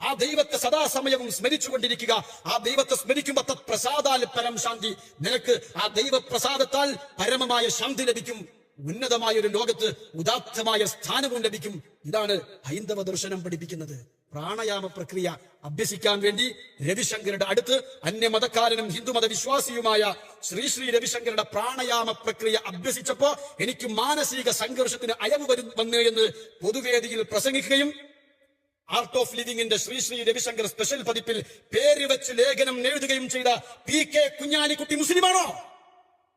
ആ ദൈവത്തെ സദാസമയവും സ്മരിച്ചുകൊണ്ടിരിക്കുക. ആ ദൈവത്തെ സ്മരിക്കുമ്പോ തത്പ്രസാദാൽ പരം ശാന്തി, നിനക്ക് ആ ദൈവപ്രസാദത്താൽ പരമമായ ശാന്തി ലഭിക്കും, ഉന്നതമായ ഒരു ലോകത്ത് ഉദാത്തമായ സ്ഥാനവും ലഭിക്കും. ഇതാണ് ഹൈന്ദവ ദർശനം പഠിപ്പിക്കുന്നത്. പ്രാണായാമ പ്രക്രിയ അഭ്യസിക്കാൻ വേണ്ടി രവിശങ്കരുടെ അടുത്ത് അന്യമതക്കാരനും ഹിന്ദുമത വിശ്വാസിയുമായ ശ്രീ രവിശങ്കരുടെ പ്രാണായാമ പ്രക്രിയ അഭ്യസിച്ചപ്പോ എനിക്ക് മാനസിക സംഘർഷത്തിന് അയവ് വന്നു എന്ന് പൊതുവേദിയിൽ പ്രസംഗിക്കുകയും ആർട്ട് ഓഫ് ലിവിംഗിന്റെ ശ്രീ രവിശങ്കർ സ്പെഷ്യൽ പതിപ്പിൽ പേര് വെച്ച് ലേഖനം എഴുതുകയും ചെയ്ത പി കെ കുഞ്ഞാലിക്കുട്ടി മുസ്ലിമാണോ?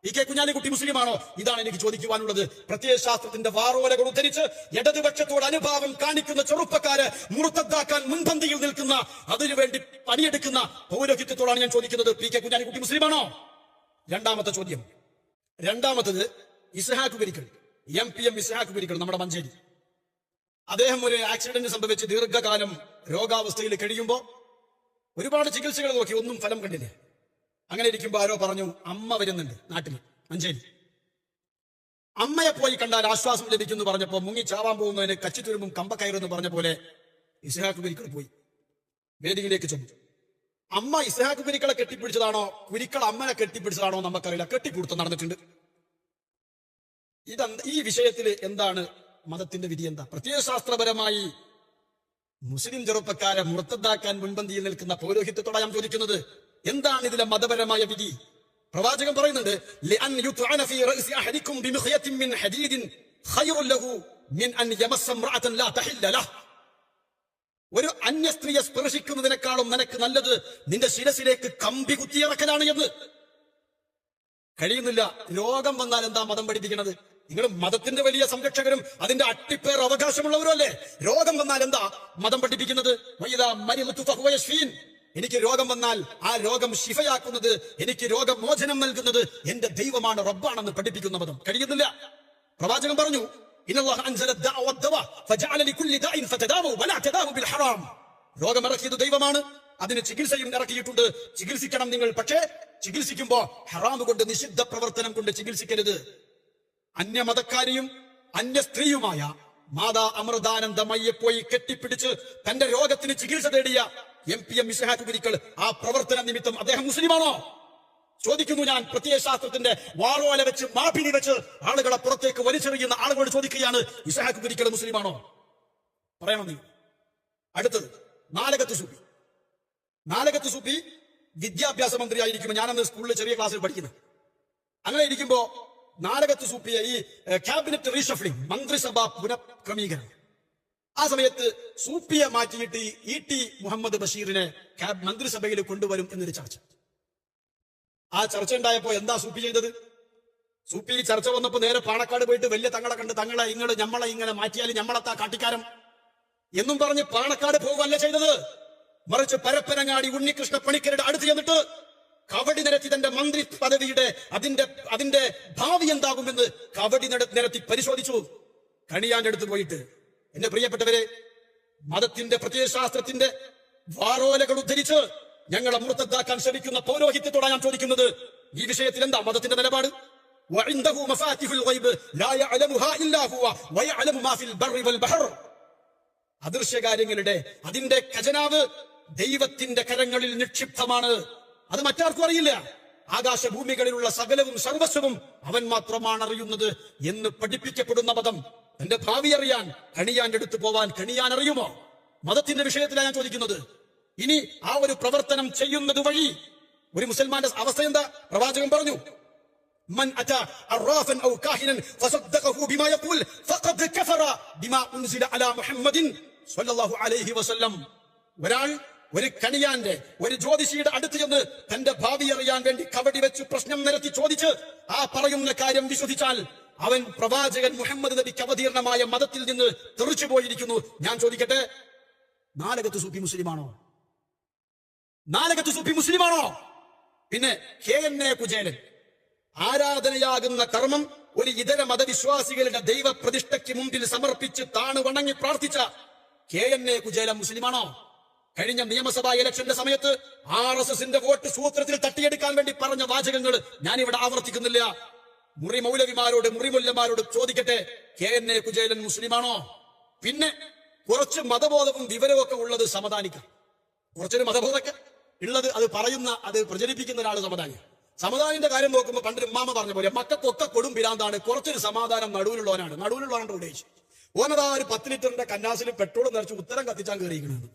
പി കെ കുഞ്ഞാലിക്കുട്ടി മുസ്ലിമാണോ? ഇതാണ് എനിക്ക് ചോദിക്കുവാനുള്ളത്. പ്രത്യയശാസ്ത്രത്തിന്റെ വാറോലകൾ ഉദ്ധരിച്ച് ഇടതുപക്ഷത്തോട് അനുഭാവം കാണിക്കുന്ന ചെറുപ്പക്കാരെ മുറുത്തതാക്കാൻ മുൻപന്തിയിൽ നിൽക്കുന്ന, അതിനുവേണ്ടി പണിയെടുക്കുന്ന പൗരോഹിത്യത്തോടാണ് ഞാൻ ചോദിക്കുന്നത്. പി കെ കുഞ്ഞാലിക്കുട്ടി മുസ്ലിമാണോ? രണ്ടാമത്തെ ചോദ്യം. രണ്ടാമത്തത് ഇസ്ഹാഖ് കുരിക്കൾ, MPM ഇസ്ഹാഖ് കുരിക്കൾ, നമ്മുടെ മഞ്ചേരി. അദ്ദേഹം ഒരു ആക്സിഡന്റ് സംഭവിച്ച് ദീർഘകാലം രോഗാവസ്ഥയിൽ കഴിയുമ്പോ ഒരുപാട് ചികിത്സകൾ നോക്കി, ഒന്നും ഫലം കണ്ടില്ല. അങ്ങനെ ഇരിക്കുമ്പോ ആരോ പറഞ്ഞു, അമ്മ വരുന്നുണ്ട് നാട്ടിൽ മഞ്ചേരി, അമ്മയെ പോയി കണ്ടാൽ ആശ്വാസം ലഭിക്കുന്നു പറഞ്ഞപ്പോ മുങ്ങി ചാവാൻ പോകുന്നതിന് കച്ചിത്തുരുമ്പും കമ്പക്കയറെന്ന് പറഞ്ഞ പോലെ ഇസ്ഹാഖ് കുരിക്കൾ പോയി വേദിയിലേക്ക് ചെന്നു. അമ്മ ഇസ്ഹാഖ് കുരിക്കളെ കെട്ടിപ്പിടിച്ചതാണോ കുരിക്കൾ അമ്മനെ കെട്ടിപ്പിടിച്ചതാണോ നമുക്കറിയില്ല. കെട്ടിപ്പിടുത്തം നടന്നിട്ടുണ്ട്. ഈ വിഷയത്തിൽ എന്താണ് മതത്തിന്റെ വിധി? എന്താ? പ്രത്യയശാസ്ത്രപരമായി മുസ്ലിം ചെറുപ്പക്കാരെ മുർത്തദ്ദാക്കാൻ മുൻപന്തിയിൽ നിൽക്കുന്ന പൗരോഹിത്യത്തോടെ ഞാൻ ചോദിക്കുന്നത്, എന്താണ് ഇതിലെ മതപരമായ വിധി? പ്രവാചകൻ പറയുന്നുണ്ട്, ലഅൻ യുത്അന ഫീ റഅസി അഹദികും ബിമിഖ്യത്തിൻ മിൻ ഹദീദിൻ ഖൈറുൻ ലഹു മിൻ അൻ യമസ്സ ഇംറഅതൻ ലാ തഹില്ല ലഹ്. ഒരു അന്യ സ്ത്രീയെ സ്പർശിക്കുന്നതിനേക്കാളും നിനക്ക് നല്ലത് നിന്റെ ശിരസിലേക്ക് കമ്പി കുത്തിയിറക്കലാണ് എന്ന്. കഴിയുന്നില്ല. രോഗം വന്നാൽ എന്താ മതം പഠിപ്പിക്കുന്നത്? നിങ്ങൾ മതത്തിന്റെ വലിയ സംരക്ഷകരും അതിന്റെ അട്ടിപ്പേർ അവകാശമുള്ളവരും അല്ലേ? രോഗം വന്നാൽ എന്താ മതം പഠിപ്പിക്കുന്നത്? എനിക്ക് രോഗം വന്നാൽ ആ രോഗം ശിഫയാക്കുന്നത്, എനിക്ക് രോഗമോചനം നൽകുന്നത് എന്റെ ദൈവമാണ്, റബ്ബാണെന്ന് പഠിപ്പിക്കുന്ന മതം. കഴിയുന്നില്ല. പ്രവാചകൻ പറഞ്ഞു, രോഗം ഇറക്കിയത് ദൈവമാണ്, അതിന് ചികിത്സയും ഇറക്കിയിട്ടുണ്ട്. ചികിത്സിക്കണം നിങ്ങൾ. പക്ഷേ ചികിത്സിക്കുമ്പോ ഹറാം കൊണ്ട്, നിഷിദ്ധ പ്രവർത്തനം കൊണ്ട് ചികിത്സിക്കരുത്. അന്യമതക്കാരിയും അന്യ സ്ത്രീയുമായ മാതാ അമൃതാനന്ദമയ്യെ പോയി കെട്ടിപ്പിടിച്ച് തന്റെ രോഗത്തിന് ചികിത്സ തേടിയ MPM ഇസ്ഹാഖ് കുരിക്കൾ, ആ പ്രവർത്തന നിമിത്തം അദ്ദേഹം മുസ്ലിമാണോ? ചോദിക്കുന്നു ഞാൻ. പ്രത്യയശാസ്ത്രത്തിന്റെ വാറോല വെച്ച്, മാപിനി വെച്ച് ആളുകളെ പുറത്തേക്ക് വലിച്ചെറിയുന്ന ആളുകളോട് ചോദിക്കുകയാണ്, ഇസ്ഹാഖ് കുരിക്കൾ മുസ്ലിമാണോ? പറയണം നീ. അടുത്തത് നാലകത്ത് സൂഫി. നാലകത്ത് സൂഫി വിദ്യാഭ്യാസ മന്ത്രിയായിരിക്കുമ്പോൾ, ഞാനന്ന് സ്കൂളിൽ ചെറിയ ക്ലാസ്സിൽ പഠിക്കുന്നത്. അങ്ങനെ ഇരിക്കുമ്പോ നാലകത്ത് സൂഫിയെ ഈ ക്യാബിനറ്റ് റീഷഫ്ലിംഗ്, മന്ത്രിസഭ പുനഃക്രമീകരണം, ആ സമയത്ത് സൂഫിയെ മാറ്റിയിട്ട് ET മുഹമ്മദ് ബഷീറിനെ മന്ത്രിസഭയിൽ കൊണ്ടുവരും എന്നൊരു ചർച്ച. ആ ചർച്ച ഉണ്ടായപ്പോ എന്താ സൂഫി ചെയ്തത്? സൂഫി ചർച്ച വന്നപ്പോ നേരെ പാണക്കാട് പോയിട്ട് വലിയ തങ്ങളെ കണ്ട്, തങ്ങളെ നമ്മളെ ഇങ്ങനെ മാറ്റിയാൽ നമ്മളെത്താ കാട്ടിക്കാരം എന്നും പറഞ്ഞ് പാണക്കാട് പോവുകയല്ല ചെയ്തത്. മറിച്ച് പരപ്പനങ്ങാടി ഉണ്ണികൃഷ്ണ പണിക്കരുടെ അടുത്ത് ചെന്നിട്ട് കവടി നിരത്തി തന്റെ മന്ത്രി പദവിയുടെ അതിന്റെ ഭാവി എന്താകുമെന്ന് കവടി നിരത്തി പരിശോധിച്ചു. കണിയാന്റെ അടുത്ത് പോയിട്ട്, എന്റെ പ്രിയപ്പെട്ടവരെ, മതത്തിന്റെ പ്രത്യയശാസ്ത്രത്തിന്റെ വാറോലകൾ ഉദ്ധരിച്ച് ഞങ്ങളെ മുർത്തദ്ദാക്കാൻ ശ്രമിക്കുന്ന പൗരോഹിത്യത്തോടാണ് ഞാൻ ചോദിക്കുന്നത്, ഈ വിഷയത്തിൽ എന്താ മതത്തിന്റെ നിലപാട്? അദൃശ്യകാര്യങ്ങളുടെ അതിന്റെ ഖജനാവ് ദൈവത്തിന്റെ കരങ്ങളിൽ നിക്ഷിപ്തമാണ്. അത് മറ്റാർക്കും അറിയില്ല. ആകാശഭൂമികളിലുള്ള സകലവും സർവസ്വവും അവൻ മാത്രമാണ് അറിയുന്നത് എന്ന് പഠിപ്പിക്കപ്പെടുന്ന മതം. എന്റെ ഭാവി അറിയാൻ കണിയാന്റെ അടുത്ത് പോവാൻ കണിയാൻ അറിയുമോ? മതത്തിന്റെ വിഷയത്തിലാണ് ഞാൻ ചോദിക്കുന്നത്. ഇനി ആ ഒരു പ്രവർത്തനം ചെയ്യുന്നത് വഴി ഒരു മുസൽമാന്റെ അവസ്ഥ എന്താ? പ്രവാചകൻ പറഞ്ഞു, മൻ അതാ അറാഫൻ ഔ കാഹിനൻ ഫസദ്ദഖഹു ബിമാ യഖൂൽ ഫഖദ് കഫറ ബിമാ ഉൻസില അലാ മുഹമ്മദിൻ സ്വല്ലല്ലാഹു അലൈഹി വസല്ലം. ഒരാൾ ഒരു കണിയാന്റെ, ഒരു ജ്യോതിഷിയുടെ അടുത്ത് ചെന്ന് തന്റെ ഭാവി അറിയാൻ വേണ്ടി കവടി വെച്ച് പ്രശ്നം നിരത്തി ചോദിച്ച് ആ പറയുന്ന കാര്യം വിശ്വസിച്ചാൽ അവൻ പ്രവാചകൻ മുഹമ്മദ് നബിക്ക് അവതീർണമായ മതത്തിൽ നിന്ന് തെറിച്ചു പോയിരിക്കുന്നു. ഞാൻ ചോദിക്കട്ടെ, നാലകത്ത് സൂഫി മുസ്ലിമാണോ? നാലകത്ത് സൂഫി മുസ്ലിമാണോ? പിന്നെ KNA കുചേലൻ ആരാധനയാകുന്ന കർമ്മം ഒരു ഇതര മതവിശ്വാസികളുടെ ദൈവപ്രതിഷ്ഠയ്ക്ക് മുമ്പിൽ സമർപ്പിച്ച് താണു വണങ്ങി പ്രാർത്ഥിച്ച KNA കുചേലൻ മുസ്ലിമാണോ? കഴിഞ്ഞ നിയമസഭാ ഇലക്ഷന്റെ സമയത്ത് RSSന്റെ വോട്ട് സൂത്രത്തിൽ തട്ടിയെടുക്കാൻ വേണ്ടി പറഞ്ഞ വാചകങ്ങൾ ഞാനിവിടെ ആവർത്തിക്കുന്നില്ല. മുറി മൗലവിമാരോട്, മുറിമുല്ലമാരോട് ചോദിക്കട്ടെ, KNA കുചേലൻ മുസ്ലിമാണോ? പിന്നെ കുറച്ച് മതബോധവും വിവരവും ഒക്കെ ഉള്ളത് സമദാനിക്കാം. കുറച്ചൊരു മതബോധമൊക്കെ ഉള്ളത്, അത് പറയുന്ന, അത് പ്രചരിപ്പിക്കുന്ന ഒരാൾ സമദാനി. സമദാനിന്റെ കാര്യം നോക്കുമ്പോൾ പണ്ടൊരു ഉമ്മാമ പറഞ്ഞ പോലെ മക്കൾക്കൊക്കെ കൊടും പിരാന്താണ്, കുറച്ചൊരു സമാധാനം നടുവിലുള്ളവനാണ്. നടുവിലുള്ളവനാണ് ഉപദേശിച്ചു. ഓനതാ ഒരു 10 ലിറ്ററിന്റെ കന്നാസിൽ പെട്രോൾ നിറച്ച് ഉത്തരം കത്തിച്ചാൻ കയറിയിരിക്കുന്നത്.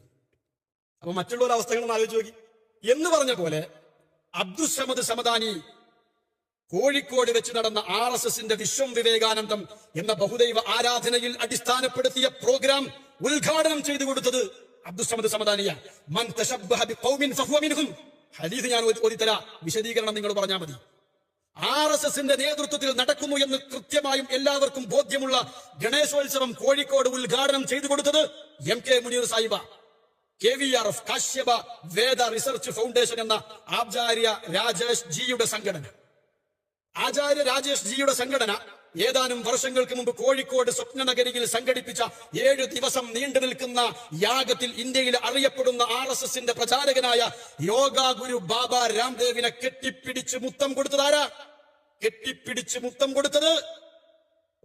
അപ്പൊ മറ്റുള്ള അവസ്ഥകളൊന്നും ആലോചിച്ച് നോക്കി. എന്ന് പറഞ്ഞ പോലെ അബ്ദുസ്സമദ് സമദാനി കോഴിക്കോട് വെച്ച് നടന്ന RSSന്റെ വിശ്വം വിവേകാനന്ദം എന്ന ബഹുദൈവ ആരാധനയിൽ അടിസ്ഥാനപ്പെടുത്തിയ പ്രോഗ്രാം ഉദ്ഘാടനം ചെയ്തു കൊടുത്തത് അബ്ദുസ്സമദ് സമദാനിയ. മൻ തശബ്ബഹ ബിഖൗമിൻ ഫഹുവ മിൻഹും. ഹദീസ് ഞാൻ ഓതിത്തരാ, വിശദീകരണം നിങ്ങൾ പറഞ്ഞാൽ മതി. RSSന്റെ നേതൃത്വത്തിൽ നടക്കുന്നു എന്ന് കൃത്യമായും എല്ലാവർക്കും ബോധ്യമുള്ള ഗണേശോത്സവം കോഴിക്കോട് ഉദ്ഘാടനം ചെയ്തു കൊടുത്തത് MK മുനീർ സാഹിബ, KVRF കാശ്യപ വേദ റിസർച്ച് ഫൗണ്ടേഷൻ എന്ന ആചാര്യ രാജേഷ് ജിയുടെ സംഘടന. ആചാര്യ രാജേഷ് ജിയുടെ സംഘടന ഏതാനും വർഷങ്ങൾക്ക് മുമ്പ് കോഴിക്കോട് സ്വപ്നനഗരിയിൽ സംഘടിപ്പിച്ച 7 ദിവസം നീണ്ടു നിൽക്കുന്ന യാഗത്തിൽ ഇന്ത്യയിൽ അറിയപ്പെടുന്ന RSSന്റെ പ്രചാരകനായ യോഗ ഗുരു ബാബ രാംദേവിനെ കെട്ടിപ്പിടിച്ച് മുത്തം കൊടുത്തതാരാ? കെട്ടിപ്പിടിച്ച് മുത്തം കൊടുത്തത്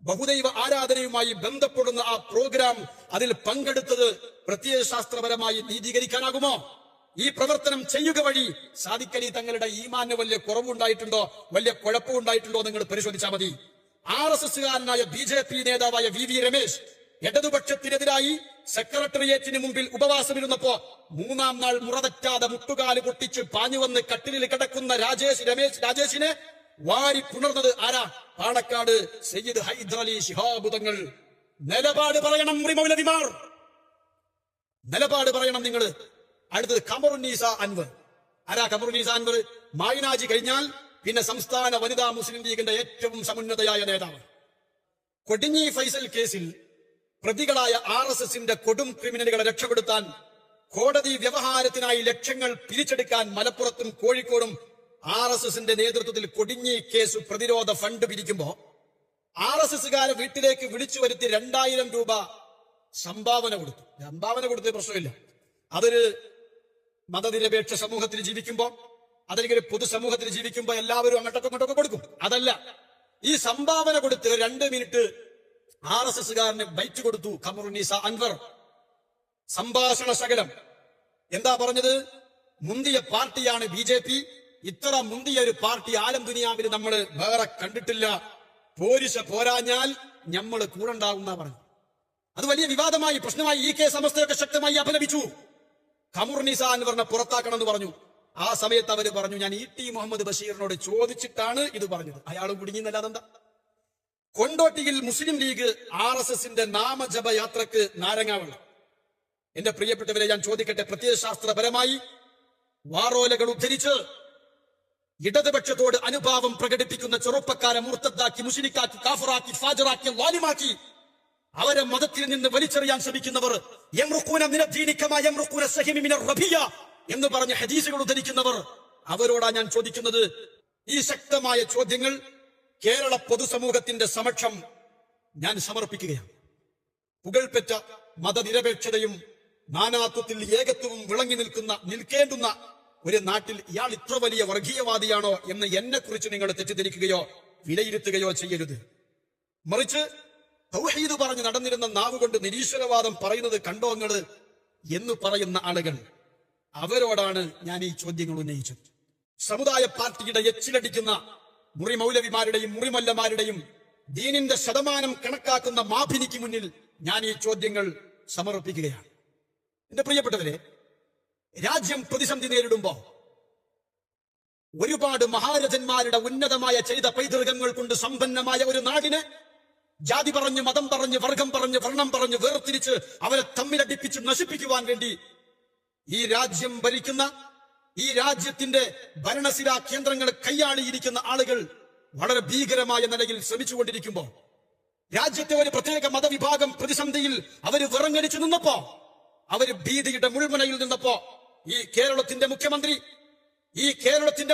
ബഹുദൈവ ആരാധനയുമായി ബന്ധപ്പെടുന്ന ആ പ്രോഗ്രാം, അതിൽ പങ്കെടുത്തത് പ്രത്യയശാസ്ത്രപരമായി നീതീകരിക്കാനാകുമോ? ഈ പ്രവർത്തനം ചെയ്യുക വഴി സാദിഖ് അലി തങ്ങളുടെ ഈമാന് വലിയ കുറവുണ്ടായിട്ടുണ്ടോ, വലിയ കുഴപ്പമുണ്ടായിട്ടുണ്ടോ നിങ്ങൾ പരിശോധിച്ചാൽ മതി. RSSകാരനായ BJP നേതാവായ VV രമേശ് ഇടതുപക്ഷത്തിനെതിരായി സെക്രട്ടേറിയറ്റിന് മുമ്പിൽ ഉപവാസമിരുന്നപ്പോ 3-ാം നാൾ മുറതെറ്റാതെ മുട്ടുകാല് പൊട്ടിച്ച് പാഞ്ഞുവന്ന് കട്ടിലിൽ കിടക്കുന്ന രാജേഷിനെ വാരി പുണർന്നത് ആരാ? പാണക്കാട് സയ്യിദ് ഹൈദരലി ശിഹാബ് തങ്ങൾ. നിലപാട് പറയണം മൗലവിമാർ, നിലപാട് പറയണം നിങ്ങൾ. അടുത്തത് ഖമറുന്നീസ അൻവർ. ആരാ ഖമറുന്നീസ അൻവർ? മായിനാജി കഴിഞ്ഞാൽ പിന്നെ സംസ്ഥാന വനിതാ മുസ്ലിം ലീഗിന്റെ ഏറ്റവും സമുന്നതയായ നേതാവ്. കൊടിഞ്ഞി ഫൈസൽ കേസിൽ പ്രതികളായ RSSന്റെ കൊടും ക്രിമിനലുകളെ രക്ഷപ്പെടുത്താൻ കോടതി വ്യവഹാരത്തിനായി ലക്ഷങ്ങൾ പിരിച്ചെടുക്കാൻ മലപ്പുറത്തും കോഴിക്കോടും RSSന്റെ നേതൃത്വത്തിൽ കൊടിഞ്ഞി കേസ് പ്രതിരോധ ഫണ്ട് പിരിക്കുമ്പോ RSSകാരെ വീട്ടിലേക്ക് വിളിച്ചു വരുത്തി 2000 രൂപ സംഭാവന കൊടുത്തു. സംഭാവന കൊടുത്ത പ്രശ്നമില്ല, അതൊരു മതനിരപേക്ഷ സമൂഹത്തിൽ ജീവിക്കുമ്പോ, അല്ലെങ്കിൽ പൊതുസമൂഹത്തിൽ ജീവിക്കുമ്പോ എല്ലാവരും അങ്ങോട്ടൊക്കെ കൊടുക്കും. അതല്ല, ഈ സംഭാവന കൊടുത്ത് 2 മിനിറ്റ് RSSകാരന് ബൈറ്റ് കൊടുത്തു ഖമറുന്നീസ അൻവർ. സംഭാഷണ ശകലം എന്താ പറഞ്ഞത്? മുന്തിയ പാർട്ടിയാണ് BJP, ഇത്ര മുന്തിയ ഒരു പാർട്ടി ആലം ദുനിയാവിൽ നമ്മൾ വേറെ കണ്ടിട്ടില്ല, പോരിശ പോരാഞ്ഞാൽ നമ്മൾ കൂടെ ഉണ്ടാകുന്ന പറഞ്ഞു. അത് വലിയ വിവാദമായി, പ്രശ്നമായി. ഈ കേസ് സമസ്തയൊക്കെ ശക്തമായി അപലപിച്ചു. ഖമറുന്നീസ അൻവറിനെ പുറത്താക്കണമെന്ന് പറഞ്ഞു. ആ സമയത്ത് അവര് പറഞ്ഞു, ഞാൻ ET മുഹമ്മദ് ബഷീറിനോട് ചോദിച്ചിട്ടാണ് ഇത് പറഞ്ഞത്. അയാൾ കുടുങ്ങിയെന്നല്ലാതെന്താ? കൊണ്ടോട്ടിയിൽ മുസ്ലിം ലീഗ് RSSന്റെ നാമജപ യാത്രക്ക് നാരങ്ങാവെള്ളം. എന്റെ പ്രിയപ്പെട്ടവരെ, ഞാൻ ചോദിക്കട്ടെ, പ്രത്യയശാസ്ത്രപരമായി വാറോലകൾ ഉദ്ധരിച്ച് ഇടതുപക്ഷത്തോട് അനുഭാവം പ്രകടിപ്പിക്കുന്ന ചെറുപ്പക്കാരെ മുർത്തദ്ദാക്കി, മുശ്രിക്കാക്കി, കാഫറാക്കി, ഫാജറാക്കി, ലാലിമാക്കി അവരെ മതത്തിൽ നിന്ന് വലിച്ചെറിയാൻ ശ്രമിക്കുന്നവർ, യംറുഖൂന മിന ദീനി കമാ യംറുഖൂന സഹിമി മിന റബിയ എന്ന് പറഞ്ഞ ഹദീസുകൾ ഉദ്ധരിക്കുന്നവർ, അവരോടാ ഞാൻ ചോദിക്കുന്നത്. ഈ ശക്തമായ ചോദ്യങ്ങൾ കേരള പൊതുസമൂഹത്തിന്റെ സമക്ഷം ഞാൻ സമർപ്പിക്കുകയാണ്. പുകൾപെറ്റ മതനിരപേക്ഷതയും നാനാത്വത്തിൽ ഏകത്വവും വിളങ്ങി നിൽക്കേണ്ടുന്ന ഒരു നാട്ടിൽ ഇയാൾ ഇത്ര വലിയ വർഗീയവാദിയാണോ എന്ന് എന്നെ കുറിച്ച് നിങ്ങൾ തെറ്റിദ്ധരിക്കുകയോ വിലയിരുത്തുകയോ ചെയ്യരുത്. മറിച്ച് തൗഹീദ് പറഞ്ഞ് നടന്നിരുന്ന നാവുകൊണ്ട് നിരീശ്വരവാദം പറയുന്നത് കണ്ടോ നിങ്ങള് എന്ന് പറയുന്ന ആളുകൾ, അവരോടാണ് ഞാൻ ഈ ചോദ്യങ്ങൾ ഉന്നയിച്ചത്. സമുദായ പാർട്ടിയുടെ എച്ചിലടിക്കുന്ന മുറി മൗലവിമാരുടെയും മുറിമല്ലമാരുടെയും ദീനിന്റെ ശതമാനം കണക്കാക്കുന്ന മാഭിനിക്ക് മുന്നിൽ ഞാൻ ഈ ചോദ്യങ്ങൾ സമർപ്പിക്കുകയാണ്. എന്റെ പ്രിയപ്പെട്ടവരെ, രാജ്യം പ്രതിസന്ധി നേരിടുമ്പോ ഒരുപാട് മഹാരഥന്മാരുടെ ഉന്നതമായ ചെയ്ത പൈതൃകങ്ങൾ കൊണ്ട് സമ്പന്നമായ ഒരു നാടിനെ ജാതി പറഞ്ഞ്, മതം പറഞ്ഞ്, വർഗം പറഞ്ഞ്, വർണ്ണം പറഞ്ഞ് വേർതിരിച്ച് അവരെ തമ്മിലടിപ്പിച്ച് നശിപ്പിക്കുവാൻ വേണ്ടി ഈ രാജ്യം ഭരിക്കുന്ന, ഈ രാജ്യത്തിന്റെ ഭരണസിരാ കേന്ദ്രങ്ങൾ കൈയാളിയിരിക്കുന്ന ആളുകൾ വളരെ ഭീകരമായ നിലയിൽ ശ്രമിച്ചുകൊണ്ടിരിക്കുമ്പോ, രാജ്യത്തെ ഒരു പ്രത്യേക മതവിഭാഗം പ്രതിസന്ധിയിൽ അവര് വിറങ്ങലിച്ചു നിന്നപ്പോ, അവര് ഭീതിയുടെ മുൾമുനയിൽ നിന്നപ്പോ, ഈ കേരളത്തിന്റെ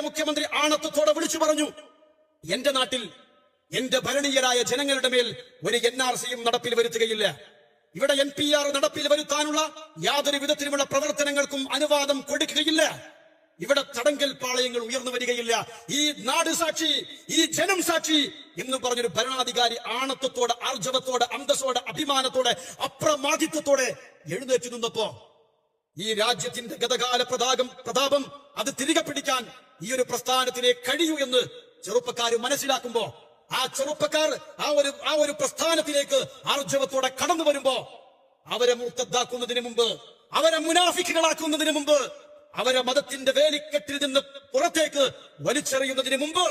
മുഖ്യമന്ത്രി ആണത്വത്തോടെ വിളിച്ചു പറഞ്ഞു, എന്റെ നാട്ടിൽ എന്റെ ഭരണീയരായ ജനങ്ങളുടെ മേൽ ഒരു NRCയും നടപ്പിൽ വരുത്തുകയില്ല. ഇവിടെ NPR നടപ്പിൽ വരുത്താനുള്ള യാതൊരു വിധത്തിലുമുള്ള പ്രവർത്തനങ്ങൾക്കും അനുവാദം കൊടുക്കുകയില്ല. ഇവിടെ തടങ്കൽ പാളയങ്ങൾ ഉയർന്നു വരികയില്ല. ഈ നാട് സാക്ഷി, ഈ ജനം സാക്ഷി എന്ന് പറഞ്ഞൊരു ഭരണാധികാരി ആണത്വത്തോടെ, ആർജവത്തോടെ, അന്തസ്സോടെ, അഭിമാനത്തോടെ, അപ്രമാദിത്വത്തോടെ എഴുന്നേറ്റ് നിന്നപ്പോ, ഈ രാജ്യത്തിന്റെ ഗതകാല പ്രതാപം അത് തിരികെ പിടിക്കാൻ ഈ ഒരു പ്രസ്ഥാനത്തിനെ കഴിയൂ എന്ന് ചെറുപ്പക്കാർ മനസ്സിലാക്കുമ്പോ, ആ ചെറുപ്പക്കാർ ആ ഒരു പ്രസ്ഥാനത്തിലേക്ക് ആർജവത്തോടെ കടന്നു വരുമ്പോ, അവരെ മുർത്തദ്ദാക്കുന്നതിന് മുമ്പ്, അവരെ മുനാഫിക്കുകളാക്കുന്നതിന് മുമ്പ്, അവരെ മതത്തിന്റെ വേലിക്കെട്ടിൽ നിന്ന് പുറത്തേക്ക് വലിച്ചെറിയുന്നതിന് മുമ്പ്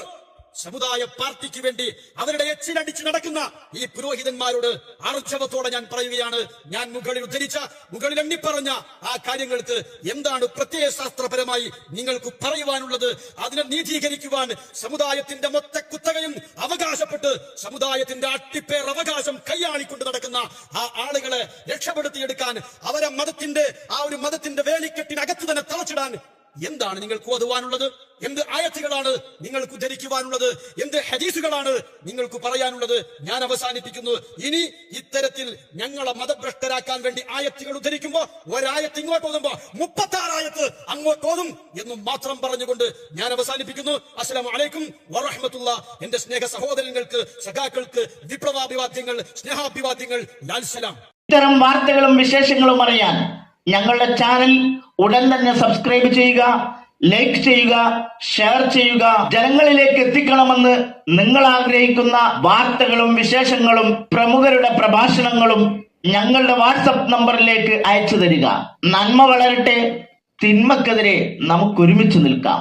സമുദായ പാർട്ടിക്ക് വേണ്ടി അവരുടെ എച്ചിലടിച്ച് നടക്കുന്ന ഈ പുരോഹിതന്മാരോട് ആർജവത്തോടെ ഞാൻ പറയുകയാണ്, ഞാൻ മുകളിൽ ഉദ്ധരിച്ച, മുകളിൽ എണ്ണിപ്പറഞ്ഞ ആ കാര്യങ്ങൾക്ക് എന്താണ് പ്രത്യയശാസ്ത്രപരമായി നിങ്ങൾക്ക് പറയുവാനുള്ളത്? അതിനെ നീതീകരിക്കുവാൻ സമുദായത്തിന്റെ മൊത്ത കുത്തകയും അവകാശപ്പെട്ട് സമുദായത്തിന്റെ അട്ടിപ്പേർ അവകാശം കൈയാളിക്കൊണ്ട് നടക്കുന്ന ആ ആളുകളെ രക്ഷപ്പെടുത്തിയെടുക്കാൻ, അവരെ മതത്തിന്റെ വേലിക്കെട്ടിനകത്ത് തന്നെ തളച്ചിടാൻ എന്താണ് നിങ്ങൾക്ക് ഓതുവാനുള്ളത്? എന്ത് ആയത്തുകളാണ് നിങ്ങൾക്ക് ഉദ്ധരിക്കുവാനുള്ളത്? എന്ത് ഹദീസുകളാണ് നിങ്ങൾക്ക് പറയാനുള്ളത്? ഞാൻ അവസാനിപ്പിക്കുന്നു. ഇനി ഇത്തരത്തിൽ ഞങ്ങളെ മതഭ്രഷ്ടരാക്കാൻ വേണ്ടി ആയത്തുകൾ ഉദ്ധരിക്കുമ്പോൾ ഒരായത്ത് ഇങ്ങോട്ട് ഓതുമ്പോ 36 ആയത്ത് അങ്ങോട്ട് ഓതും എന്നും മാത്രം പറഞ്ഞുകൊണ്ട് ഞാൻ അവസാനിപ്പിക്കുന്നു. അസ്സലാമു അലൈക്കും വറഹ്മത്തുള്ളാഹി. എന്റെ സ്നേഹ സഹോദരങ്ങൾക്ക്, സഖാക്കൾക്ക് വിപ്ലവാഭിവാദ്യങ്ങൾ, സ്നേഹാഭിവാദ്യങ്ങൾ. ലാൽ സലാം. ഇത്തരം വാർത്തകളും വിശേഷങ്ങളും അറിയാൻ ഞങ്ങളുടെ ചാനൽ ഉടൻ തന്നെ സബ്സ്ക്രൈബ് ചെയ്യുക, ലൈക്ക് ചെയ്യുക, ഷെയർ ചെയ്യുക. ജനങ്ങളിലേക്ക് എത്തിക്കണമെന്ന് നിങ്ങൾ ആഗ്രഹിക്കുന്ന വാർത്തകളും വിശേഷങ്ങളും പ്രമുഖരുടെ പ്രഭാഷണങ്ങളും ഞങ്ങളുടെ വാട്സപ്പ് നമ്പറിലേക്ക് അയച്ചു തരിക. നന്മ വളരട്ടെ, തിന്മക്കെതിരെ നമുക്കൊരുമിച്ച് നിൽക്കാം.